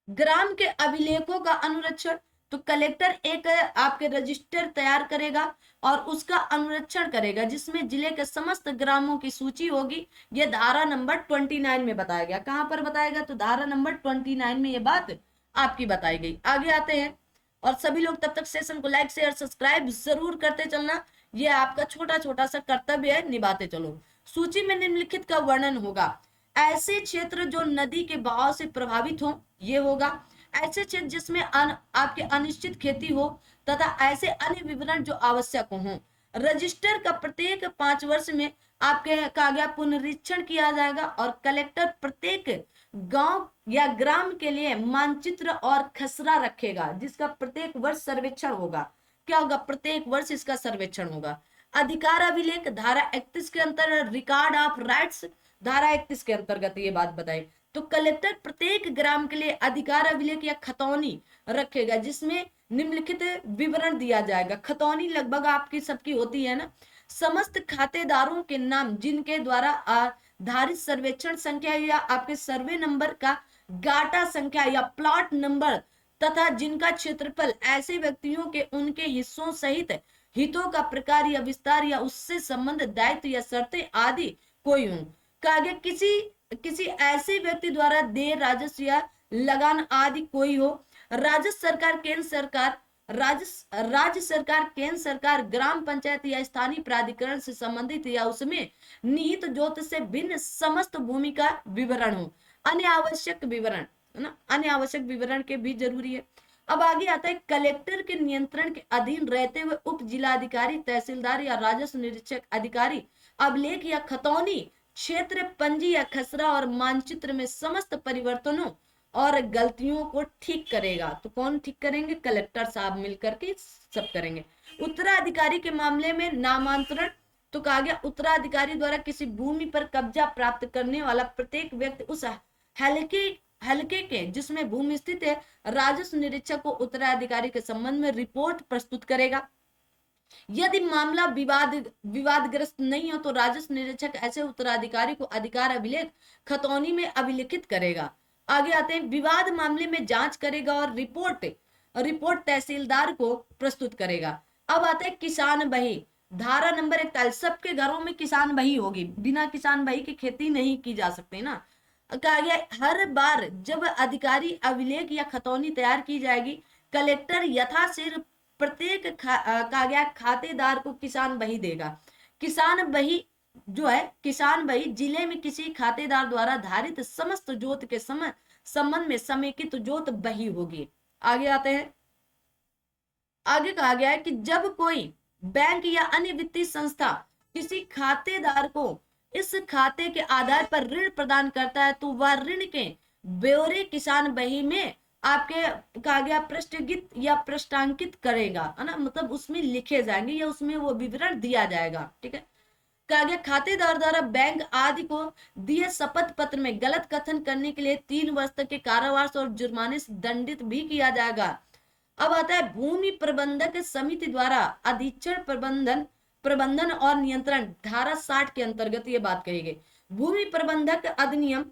ग्राम के अभिलेखों का अनुरक्षण, तो कलेक्टर एक आपके रजिस्टर तैयार करेगा और उसका अनुरक्षण करेगा जिसमें जिले के समस्त ग्रामों की सूची होगी। यह धारा नंबर 29 में बताया गया। कहां पर बताएगा? तो धारा नंबर 29 में यह बात आपकी बताई गई। आगे आते हैं और सभी लोग तब तक सेशन को लाइक शेयर सब्सक्राइब जरूर करते चलना। यह आपका छोटा छोटा सा कर्तव्य है, निभाते चलो। सूची में निम्नलिखित का वर्णन होगा। ऐसे क्षेत्र जो नदी के बहाव से प्रभावित हो, ये होगा। ऐसे क्षेत्र जिसमें आपके अनिश्चित खेती हो तथा ऐसे अन्य विवरण जो आवश्यक हो। रजिस्टर का प्रत्येक 5 वर्ष में आपके कहा गया पुनरीक्षण किया जाएगा और कलेक्टर प्रत्येक गांव या ग्राम के लिए मानचित्र और खसरा रखेगा जिसका प्रत्येक वर्ष सर्वेक्षण होगा। क्या होगा? प्रत्येक वर्ष इसका सर्वेक्षण होगा। अधिकार अभिलेख धारा 31 के अंतर्गत रिकॉर्ड ऑफ राइट्स धारा 31 के अंतर्गत ये बात बताई। तो कलेक्टर प्रत्येक ग्राम के लिए अधिकार अभिलेख या खतौनी रखेगा जिसमें निम्नलिखित विवरण दिया जाएगा। खतौनी लगभग आपकी सबकी होती है ना। समस्त खातेदारों के नाम जिनके द्वारा आधारित सर्वेक्षण संख्या या आपके सर्वे नंबर का गाटा संख्या या प्लॉट नंबर तथा जिनका क्षेत्रफल ऐसे व्यक्तियों के उनके हिस्सों सहित हितों का प्रकार या विस्तार या उससे संबंध दायित्व या शर्तें आदि कोई हो। कहा गया किसी ऐसे व्यक्ति द्वारा देय राजस्व या लगान आदि कोई हो। राज्य सरकार केंद्र सरकार ग्राम पंचायत या स्थानीय प्राधिकरण से संबंधित या उसमें निहित जोत से भिन्न समस्त भूमि का विवरण हो। अन्य आवश्यक विवरण, है ना, अन्य आवश्यक विवरण के भी जरूरी है। अब आगे आता है कलेक्टर के नियंत्रण के अधीन रहते हुए उप जिलाधिकारी, तहसीलदार या राजस्व निरीक्षक अधिकारी अभिलेख या खतौनी क्षेत्र, पंजी या खसरा और मानचित्र में समस्त परिवर्तनों और गलतियों को ठीक करेगा। तो कौन ठीक करेंगे? कलेक्टर साहब मिलकर के सब करेंगे। उत्तराधिकारी के मामले में नामांतरण, तो कहा गया उत्तराधिकारी द्वारा किसी भूमि पर कब्जा प्राप्त करने वाला प्रत्येक व्यक्ति उस हल्के हल्के के जिसमें भूमि स्थित है राजस्व निरीक्षक को उत्तराधिकारी के संबंध में रिपोर्ट प्रस्तुत करेगा। यदि मामला विवादग्रस्त नहीं हो तो राजस्व निरीक्षक ऐसे उत्तराधिकारी को अधिकार अभिलेख खतौनी में अभिलिखित करेगा। आगे आते हैं विवाद मामले में जांच करेगा और रिपोर्ट तहसीलदार को प्रस्तुत करेगा। अब आता है किसान बही, धारा नंबर 41। सबके घरों में किसान बही होगी, बिना किसान बही की खेती नहीं की जा सकती ना। कहा गया हर बार जब अधिकारी अभिलेख या खतौनी तैयार की जाएगी, कलेक्टर यथाशीघ्र प्रत्येक कहा गया खातेदार को किसान बही देगा। किसान बही जो है, किसान बही जिले में किसी खातेदार द्वारा धारित समस्त जोत के संबंध में समेकित जोत बही होगी। आगे आते हैं, आगे कहा गया है कि जब कोई बैंक या अन्य वित्तीय संस्था किसी खातेदार को इस खाते के आधार पर ऋण प्रदान करता है तो वह ऋण के ब्यौरे किसान बही में आपके कहा गया पृष्ठगित या पृष्ठांकित करेगा, है ना, मतलब उसमें लिखे जाएंगे या उसमें वो विवरण दिया जाएगा। ठीक है, कहा गया खातेदार द्वारा बैंक आदि को दिए शपथ पत्र में गलत कथन करने के लिए 3 वर्ष तक के कारावास और जुर्माने से दंडित भी किया जाएगा। अब आता है भूमि प्रबंधक समिति द्वारा अधीक्षण प्रबंधन और नियंत्रण, धारा 60 के अंतर्गत ये बात कही गई। भूमि प्रबंधक अधिनियम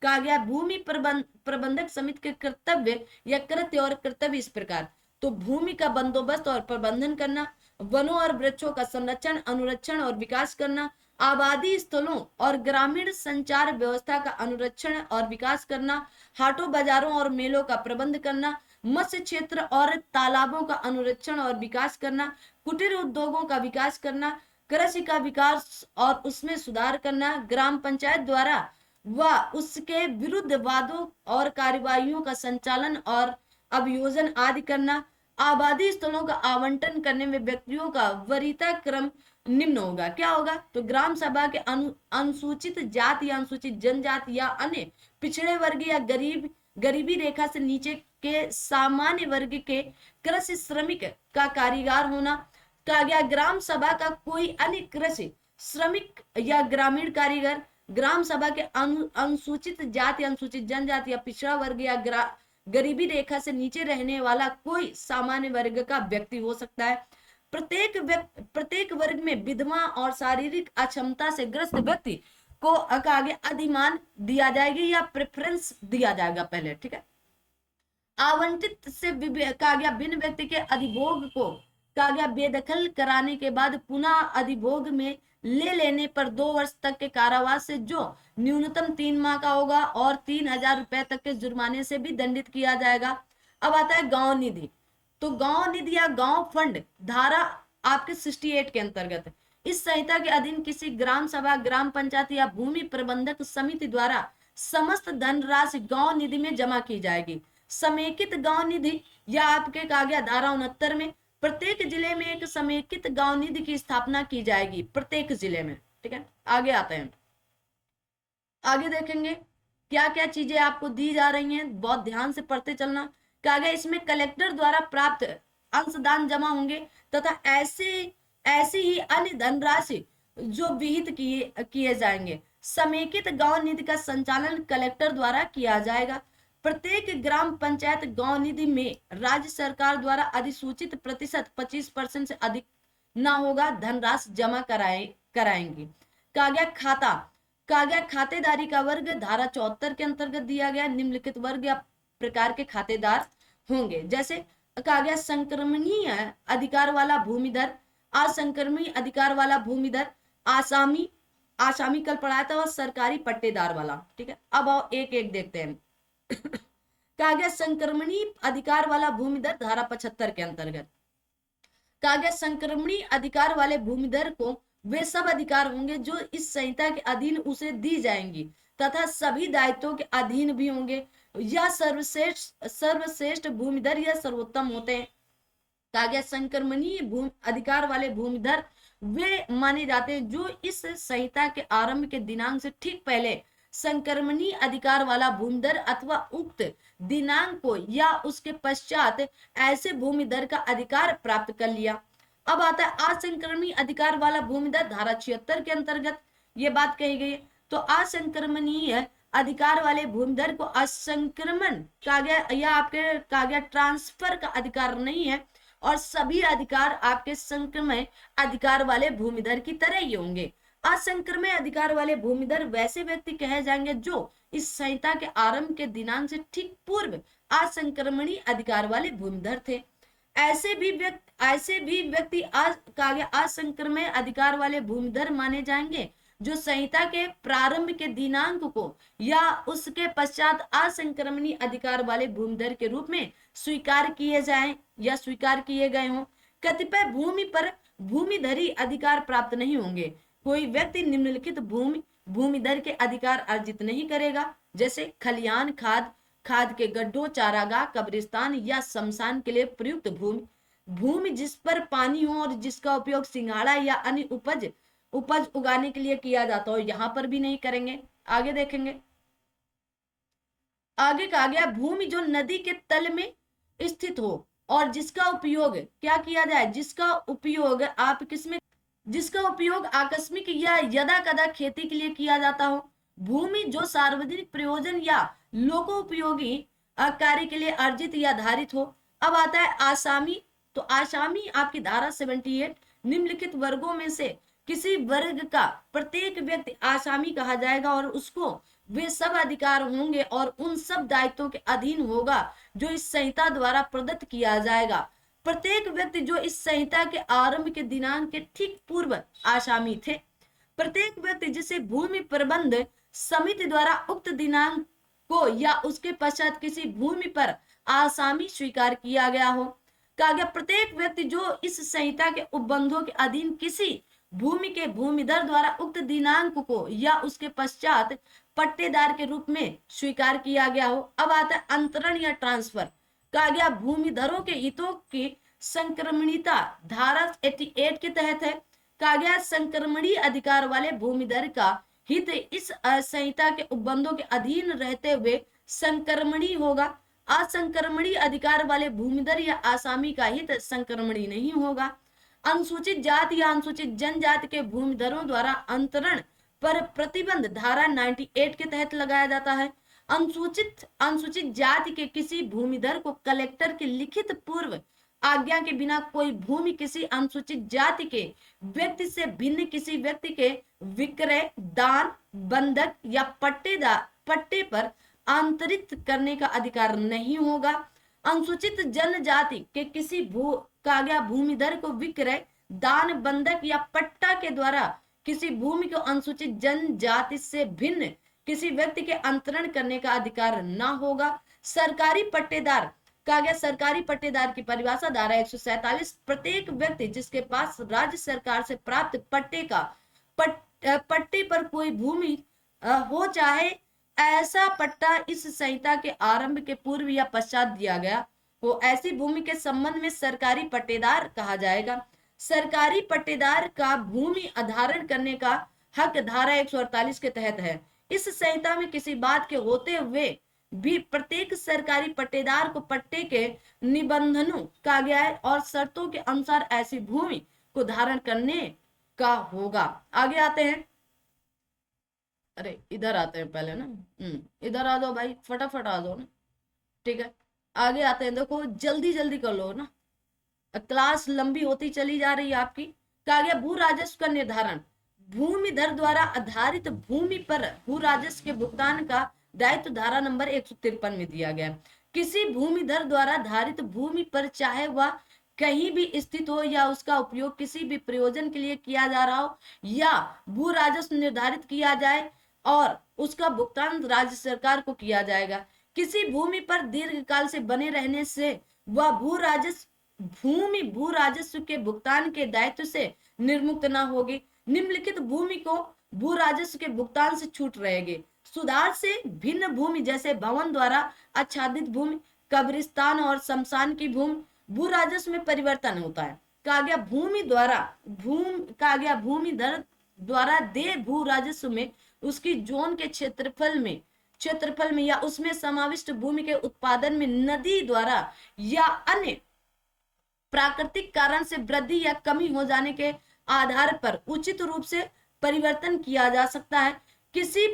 कहा गया भूमि प्रबंधक समिति के कर्तव्य या कृत्य और कर्तव्य इस प्रकार, तो भूमि का बंदोबस्त और प्रबंधन करना, वनों और वृक्षों का संरक्षण, अनुरक्षण और विकास करना, आबादी स्थलों और ग्रामीण संचार व्यवस्था का अनुरक्षण और विकास करना, हाटों बाजारों और मेलों का प्रबंध करना, मत्स्य क्षेत्र और तालाबों का अनुरक्षण और विकास करना, कुटीर उद्योगों का विकास करना, कृषि का विकास और उसमें सुधार करना, ग्राम पंचायत द्वारा व उसके विरुद्ध वादों और कार्यवाहियों का संचालन और अभियोजन आदि करना, आबादी स्थलों का आवंटन करने में व्यक्तियों का वरीयता क्रम निम्न होगा। क्या होगा? तो ग्राम सभा के अनुसूचित जाति या अनुसूचित जनजाति या अन्य पिछड़े वर्ग या गरीबी रेखा से नीचे के सामान्य वर्ग के कृषि श्रमिक का कारीगर होना। कहा गया ग्राम सभा का कोई अन्य कृषि श्रमिक या ग्रामीण कारीगर ग्राम सभा के अनुसूचित जाति, अनुसूचित जनजाति या पिछड़ा वर्ग या गरीबी रेखा से नीचे रहने वाला कोई सामान्य वर्ग का व्यक्ति हो सकता है। प्रत्येक वर्ग में विधवा और शारीरिक अक्षमता से ग्रस्त व्यक्ति को आगे अधिमान दिया जाएगी या प्रेफरेंस दिया जाएगा पहले। ठीक है, आवंटित से कहा गया भिन्न व्यक्ति के अधिभोग को कहा गया बेदखल कराने के बाद पुनः अधिभोग में ले लेने पर 2 वर्ष तक के कारावास से जो न्यूनतम 3 माह का होगा और 3,000 रुपए तक के जुर्माने से भी दंडित किया जाएगा। अब आता है गांव निधि, तो गांव निधि या गांव फंड धारा आपके 68 के अंतर्गत इस संहिता के अधीन किसी ग्राम सभा, ग्राम पंचायत या भूमि प्रबंधक समिति द्वारा समस्त धनराशि गांव निधि में जमा की जाएगी। समेकित गांव निधि या आपके कहा गया धारा 69 में प्रत्येक जिले में एक समेकित गांव निधि की स्थापना की जाएगी, प्रत्येक जिले में। ठीक है, आगे आते हैं, आगे देखेंगे क्या क्या चीजें आपको दी जा रही हैं, बहुत ध्यान से पढ़ते चलना। कहा गया इसमें कलेक्टर द्वारा प्राप्त अंशदान जमा होंगे तथा ऐसी ही अन्य धनराशि जो विहित किए जाएंगे। समेकित गांव निधि का संचालन कलेक्टर द्वारा किया जाएगा। प्रत्येक ग्राम पंचायत गांव निधि में राज्य सरकार द्वारा अधिसूचित प्रतिशत 25% से अधिक ना होगा धनराशि जमा कराएंगी। कहा गया खाता, कहा गया खातेदारी का वर्ग धारा 74 के अंतर्गत दिया गया निम्नलिखित वर्ग या प्रकार के खातेदार होंगे। जैसे कहा गया संक्रमणीय अधिकार वाला भूमिधर, असंक्रमणीय अधिकार वाला भूमिधर, आसामी कल पढ़ाया था, और सरकारी पट्टेदार वाला। ठीक है, अब आओ एक एक देखते हैं। कहा गया संक्रमणीय अधिकार वाला भूमिधर धारा 75 के अंतर्गत, कहा गया संक्रमणीय अधिकार वाले भूमिधर को वे सब अधिकार होंगे जो इस संहिता के अधीन उसे दी जाएंगी तथा सभी दायित्वों के अधीन भी होंगे। यह सर्वश्रेष्ठ भूमिधर या सर्वोत्तम होते हैं। कहा गया संक्रमणीय भूमि अधिकार वाले भूमिधर वे माने जाते हैं जो इस संहिता के आरंभ के दिनांक से ठीक पहले संक्रमणीय अधिकार वाला भूमिधर अथवा उक्त दिनांक को या उसके पश्चात ऐसे भूमिधर का अधिकार प्राप्त कर लिया। अब आता है असंक्रमणीय अधिकार वाला भूमिधर, धारा 76 के अंतर्गत ये बात कही गई है। तो असंक्रमणीय अधिकार वाले भूमिधर को असंक्रमण कहा गया या आपके कहा गया ट्रांसफर का अधिकार नहीं है और सभी अधिकार आपके संक्रमण अधिकार वाले भूमिधर की तरह ही होंगे। असंक्रमण अधिकार वाले भूमिधर वैसे व्यक्ति कहे जाएंगे जो इस संहिता के आरंभ के दिनांक से ठीक पूर्व असंक्रमणीय अधिकार वाले भूमिधर थे। ऐसे भी व्यक्ति कहा गया असंक्रमण अधिकार वाले भूमिधर माने जाएंगे जो संहिता के प्रारंभ के दिनांक को या उसके पश्चात असंक्रमणीय अधिकार वाले भूमिधर के रूप में स्वीकार किए जाएं या स्वीकार किए गए हों। कतिपय भूमि पर भूमिधरी अधिकार प्राप्त नहीं होंगे। कोई व्यक्ति निम्नलिखित भूमिधर के अधिकार अर्जित नहीं करेगा, जैसे खलियान, खाद के गड्ढों, चारागाह, कब्रिस्तान या शमशान के लिए प्रयुक्त भूमि जिस पर पानी हो और जिसका उपयोग सिंघाड़ा या अन्य उपज उगाने के लिए किया जाता हो, यहां पर भी नहीं करेंगे। आगे देखेंगे, आगे कहा गया भूमि जो नदी के तल में स्थित हो और जिसका उपयोग क्या किया जाए, जिसका उपयोग आकस्मिक या यदा कदा खेती के लिए किया जाता हो। भूमि जो सार्वजनिक प्रयोजन या लोकोपयोगी कार्य के लिए अर्जित या धारित हो। अब आता है आसामी। तो आसामी आपकी धारा 78 निम्नलिखित वर्गों में से किसी वर्ग का प्रत्येक व्यक्ति आसामी कहा जाएगा और उसको वे सब अधिकार होंगे और उन सब दायित्वों के अधीन होगा जो इस संहिता द्वारा प्रदत्त किया जाएगा। प्रत्येक व्यक्ति जो इस संहिता के आरंभ के दिनांक के ठीक पूर्व आसामी थे। प्रत्येक व्यक्ति जिसे भूमि प्रबंध समिति द्वारा उक्त दिनांक को या उसके पश्चात किसी भूमि पर आसामी स्वीकार किया गया हो। कहा गया प्रत्येक व्यक्ति जो इस संहिता के उपबंधों के अधीन किसी भूमि के भूमिधर द्वारा उक्त दिनांक को या उसके पश्चात पट्टेदार के रूप में स्वीकार किया गया हो। अब आता है अंतरण या ट्रांसफर। कहा गया भूमिधरों के हितों की संक्रमणीयता धारा 88 के तहत है। कहा गया संक्रमणीय अधिकार वाले भूमिधर का हित इस संहिता के उपबंधों के अधीन रहते हुए संक्रमणीय होगा। असंक्रमणीय अधिकार वाले भूमिधर या आसामी का हित संक्रमणीय नहीं होगा। अनुसूचित जाति या अनुसूचित जनजाति के भूमिधरों द्वारा अंतरण पर प्रतिबंध धारा 98 के तहत लगाया जाता है। अनुसूचित जाति के किसी भूमिधर को कलेक्टर की लिखित पूर्व आज्ञा के बिना कोई भूमि किसी अनुसूचित जाति के व्यक्ति से भिन्न किसी व्यक्ति के विक्रय, दान, बंधक या पट्टे पर आंतरित करने का अधिकार नहीं होगा। अनुसूचित जनजाति के किसी भूमिधर को विक्रय, दान, बंधक या पट्टा के द्वारा किसी भूमि को अनुसूचित जनजाति से भिन्न किसी व्यक्ति के अंतरण करने का अधिकार ना होगा। सरकारी पट्टेदार कहा गया सरकारी पट्टेदार की परिभाषा धारा 147 प्रत्येक व्यक्ति जिसके पास राज्य सरकार से प्राप्त पट्टे पर कोई भूमि हो, चाहे ऐसा पट्टा इस संहिता के आरंभ के पूर्व या पश्चात दिया गया हो, ऐसी भूमि के संबंध में सरकारी पट्टेदार कहा जाएगा। सरकारी पट्टेदार का भूमि अधिग्रहण करने का हक धारा 148 के तहत है। इस संहिता में किसी बात के होते हुए भी प्रत्येक सरकारी पट्टेदार को पट्टे के निबंधनों कहा गया है और शर्तों के अनुसार ऐसी भूमि को धारण करने का होगा। आगे आते हैं, अरे इधर आते हैं पहले ना, इधर आ जाओ भाई, फटाफट आ जाओ ना, ठीक है। आगे आते हैं, देखो जल्दी जल्दी कर लो ना, क्लास लंबी होती चली जा रही है आपकी। कहा गया भू राजस्व का निर्धारण। भूमिधर द्वारा आधारित भूमि पर भू राजस्व के भुगतान का दायित्व धारा नंबर 153 में दिया गया। किसी भूमिधर द्वारा धारित भूमि पर चाहे वह कहीं भी स्थित हो या उसका उपयोग किसी भी प्रयोजन के लिए किया जा रहा हो या भू राजस्व निर्धारित किया जाए और उसका भुगतान राज्य सरकार को किया जाएगा। किसी भूमि पर दीर्घकाल से बने रहने से वह भू राजस्व के भुगतान के दायित्व से निर्मुक्त न होगी। निम्नलिखित भूमि को भू राजस्व के भुगतान से छूट रहेगी। सुधार से भिन्न भूमि जैसे भवन द्वारा आच्छादित भूमि, कब्रिस्तान और शमशान की भूमि भू राजस्व में परिवर्तन होता है। कहा गया भूमि दर द्वारा दे भू राजस्व में उसकी जोन के क्षेत्रफल में या उसमें समाविष्ट भूमि के उत्पादन में नदी द्वारा या अन्य प्राकृतिक कारण से वृद्धि या कमी हो जाने के आधार पर उचित रूप से परिवर्तन किया जा सकता है। किसी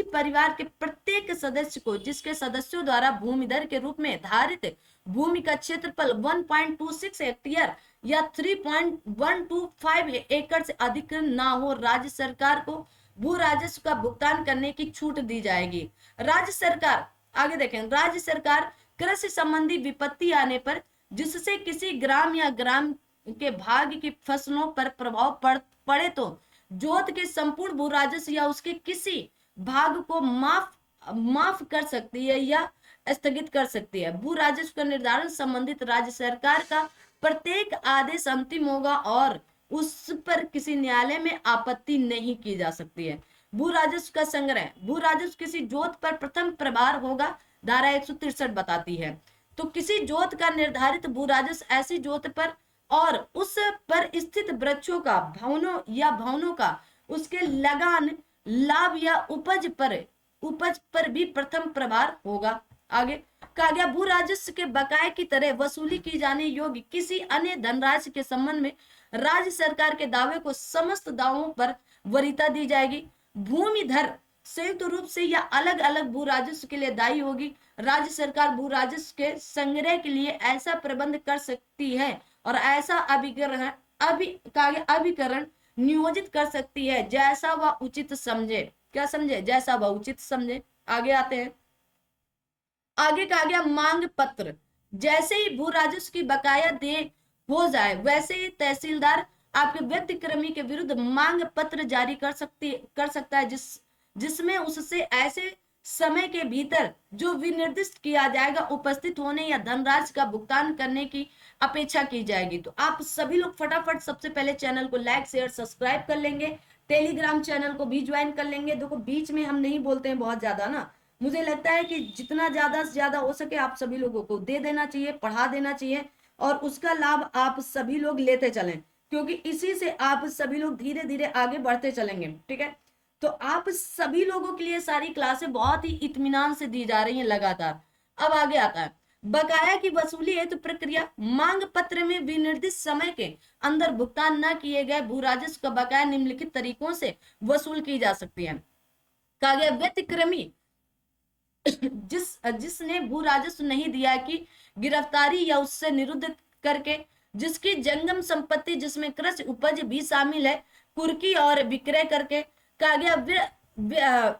परिवार के प्रत्येक सदस्य को जिसके सदस्यों द्वारा भूमि दर के रूप में धारित भूमि का क्षेत्रफल 1.26 हेक्टेयर या 3.125 एकड़ से अधिक ना हो, राज्य सरकार को भू राजस्व का भुगतान करने की छूट दी जाएगी। राज्य सरकार, आगे देखें, राज्य सरकार कृषि संबंधी विपत्ति आने पर जिससे किसी ग्राम या ग्राम के भाग की फसलों पर प्रभाव पड़े तो जोत के संपूर्ण भू राजस्व या उसके किसी भाग को माफ कर सकती है या स्थगित कर सकती है। भू राजस्व का निर्धारण संबंधित राज्य सरकार का प्रत्येक आदेश अंतिम होगा और उस पर किसी न्यायालय में आपत्ति नहीं की जा सकती है। भू राजस्व का संग्रह, भू राजस्व किसी जोत पर प्रथम प्रभार होगा, धारा 163 बताती है। तो किसी जोत का निर्धारित भू राजस्व ऐसी जोत पर और उस पर स्थित वृक्षों का, भवनों का, उसके लगान, लाभ या उपज पर भी प्रथम प्रभार होगा। आगे कहा गया भू राजस्व के बकाये की तरह वसूली की जाने योग्य किसी अन्य धनराशि के संबंध में राज्य सरकार के दावे को समस्त दावों पर वरीयता दी जाएगी। भूमिधर संयुक्त रूप से या अलग अलग भू राजस्व के लिए दायी होगी। राज्य सरकार भू राजस्व के संग्रह के लिए ऐसा प्रबंध कर सकती है और ऐसा अभिकरण नियोजित कर सकती है जैसा वह उचित समझे। क्या समझे? जैसा वह उचित समझे। आगे आते हैं। आगे कहा गया मांग पत्र, जैसे ही भू राजस्व की बकाया दे हो जाए वैसे ही तहसीलदार आपके व्यतिक्रमी के विरुद्ध मांग पत्र जारी कर सकता है जिसमें उससे ऐसे समय के भीतर जो विनिर्दिष्ट किया जाएगा उपस्थित होने या धनराशि का भुगतान करने की अपेक्षा की जाएगी। तो आप सभी लोग फटाफट सबसे पहले चैनल को लाइक शेयर सब्सक्राइब कर लेंगे, टेलीग्राम चैनल को भी ज्वाइन कर लेंगे। देखो बीच में हम नहीं बोलते हैं बहुत ज्यादा ना, मुझे लगता है कि जितना ज्यादा से ज्यादा हो सके आप सभी लोगों को दे देना चाहिए, पढ़ा देना चाहिए और उसका लाभ आप सभी लोग लेते चलें, क्योंकि इसी से आप सभी लोग धीरे धीरे आगे बढ़ते चलेंगे। ठीक है, तो आप सभी लोगों के लिए सारी क्लासें बहुत ही इत्मीनान से दी जा रही हैं लगातार। अब आगे आता है बकाया की वसूली हेतु प्रक्रिया। मांग पत्र में विनिर्दिष्ट समय के अंदर भुगतान न किए गए भू राजस्व का बकाया निम्नलिखित तरीकों से वसूल की जा सकती है। कहा गया व्यतिक्रमी जिसने भू राजस्व नहीं दिया कि गिरफ्तारी या उससे निरुद्ध करके, जिसकी जंगम संपत्ति जिसमें कृषि उपज भी शामिल है कुर्की और विक्रय करके। कहा गया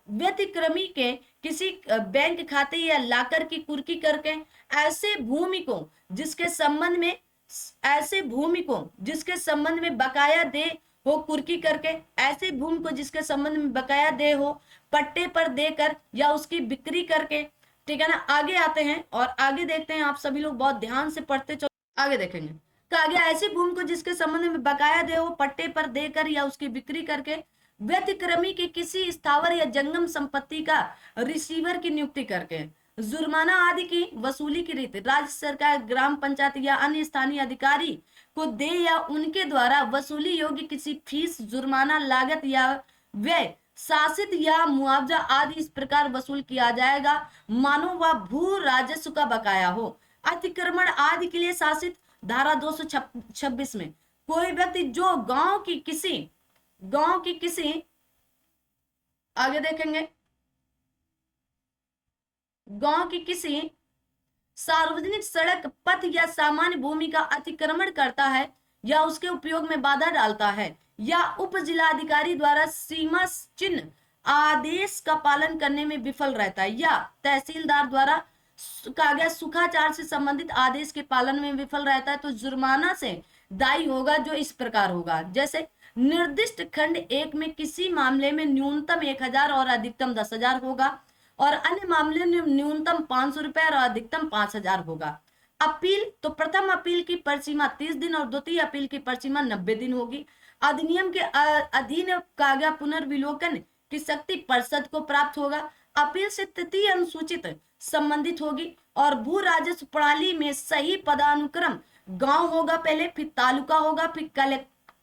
व्यतिक्रमी के किसी बैंक खाते या लाकर की कुर्की करके, ऐसे भूमि को जिसके संबंध में बकाया दे हो कुर्की करके, ऐसे भूमि को जिसके संबंध में बकाया दे हो पट्टे पर देकर या उसकी बिक्री करके। ठीक है ना, आगे आते हैं और आगे देखते हैं। आप सभी लोग बहुत ध्यान से पढ़ते चलो, आगे देखेंगे। कहा गया ऐसी भूमि को जिसके संबंध में बकाया दे हो पट्टे पर देकर या उसकी बिक्री करके, व्यतिक्रमी के किसी स्थावर या जंगम संपत्ति का रिसीवर की नियुक्ति करके, जुर्माना आदि की वसूली की रीति राज्य सरकार, ग्राम पंचायत या अन्य स्थानीय अधिकारी को दे या उनके द्वारा वसूली योग्य किसी फीस, जुर्माना, लागत या व्यय, शासित या मुआवजा आदि इस प्रकार वसूल किया जाएगा मानो वह भू राजस्व का बकाया हो। अतिक्रमण आदि के लिए शासित, धारा 226 में कोई व्यक्ति जो गांव की किसी आगे देखेंगे, गांव की किसी सार्वजनिक सड़क, पथ या सामान्य भूमि का अतिक्रमण करता है या उसके उपयोग में बाधा डालता है या उप जिलाधिकारी द्वारा सीमा चिन्ह आदेश का पालन करने में विफल रहता है या तहसीलदार द्वारा कहा गया सुखाचार से संबंधित आदेश के पालन में विफल रहता है, तो जुर्माना से दायी होगा जो इस प्रकार होगा। जैसे निर्दिष्ट खंड 1 में किसी मामले में न्यूनतम 1000 और अधिकतम 10,000 होगा और अन्य मामले में न्यूनतम 500 रुपए और अधिकतम 5,000 होगा। अपील, तो प्रथम अपील की परिसीमा 30 दिन और द्वितीय अपील की परिसीमा 90 दिन होगी। अधिनियम के अधीन कागा पुनर्विलोकन की शक्ति परिषद को प्राप्त होगा। अपील से तृतीय अनुसूचित संबंधित होगी। और भू राजस्व प्रणाली में सही पदानुक्रम गांव होगा पहले, फिर तालुका होगा, फिर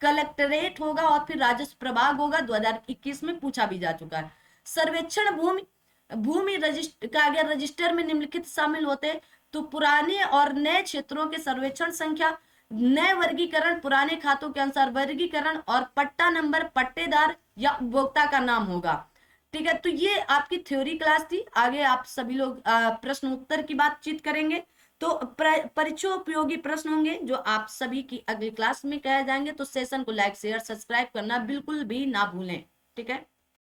कलेक्टरेट होगा और फिर राजस्व प्रभाग होगा। 2021 में पूछा भी जा चुका है। सर्वेक्षण भूमि भूमि रजिस्टर का अगर रजिस्टर में निम्नलिखित शामिल होते तो पुराने और नए क्षेत्रों के सर्वेक्षण संख्या, नए वर्गीकरण, पुराने खातों के अनुसार वर्गीकरण और पट्टा नंबर पट्टेदार या उपभोक्ता का नाम होगा। ठीक है, तो ये आपकी थ्योरी क्लास थी। आगे आप सभी लोग प्रश्न उत्तर की बातचीत करेंगे। तो परीक्षा उपयोगी प्रश्न होंगे जो आप सभी की अगली क्लास में कहे जाएंगे। तो सेशन को लाइक शेयर सब्सक्राइब करना बिल्कुल भी ना भूलें। ठीक है।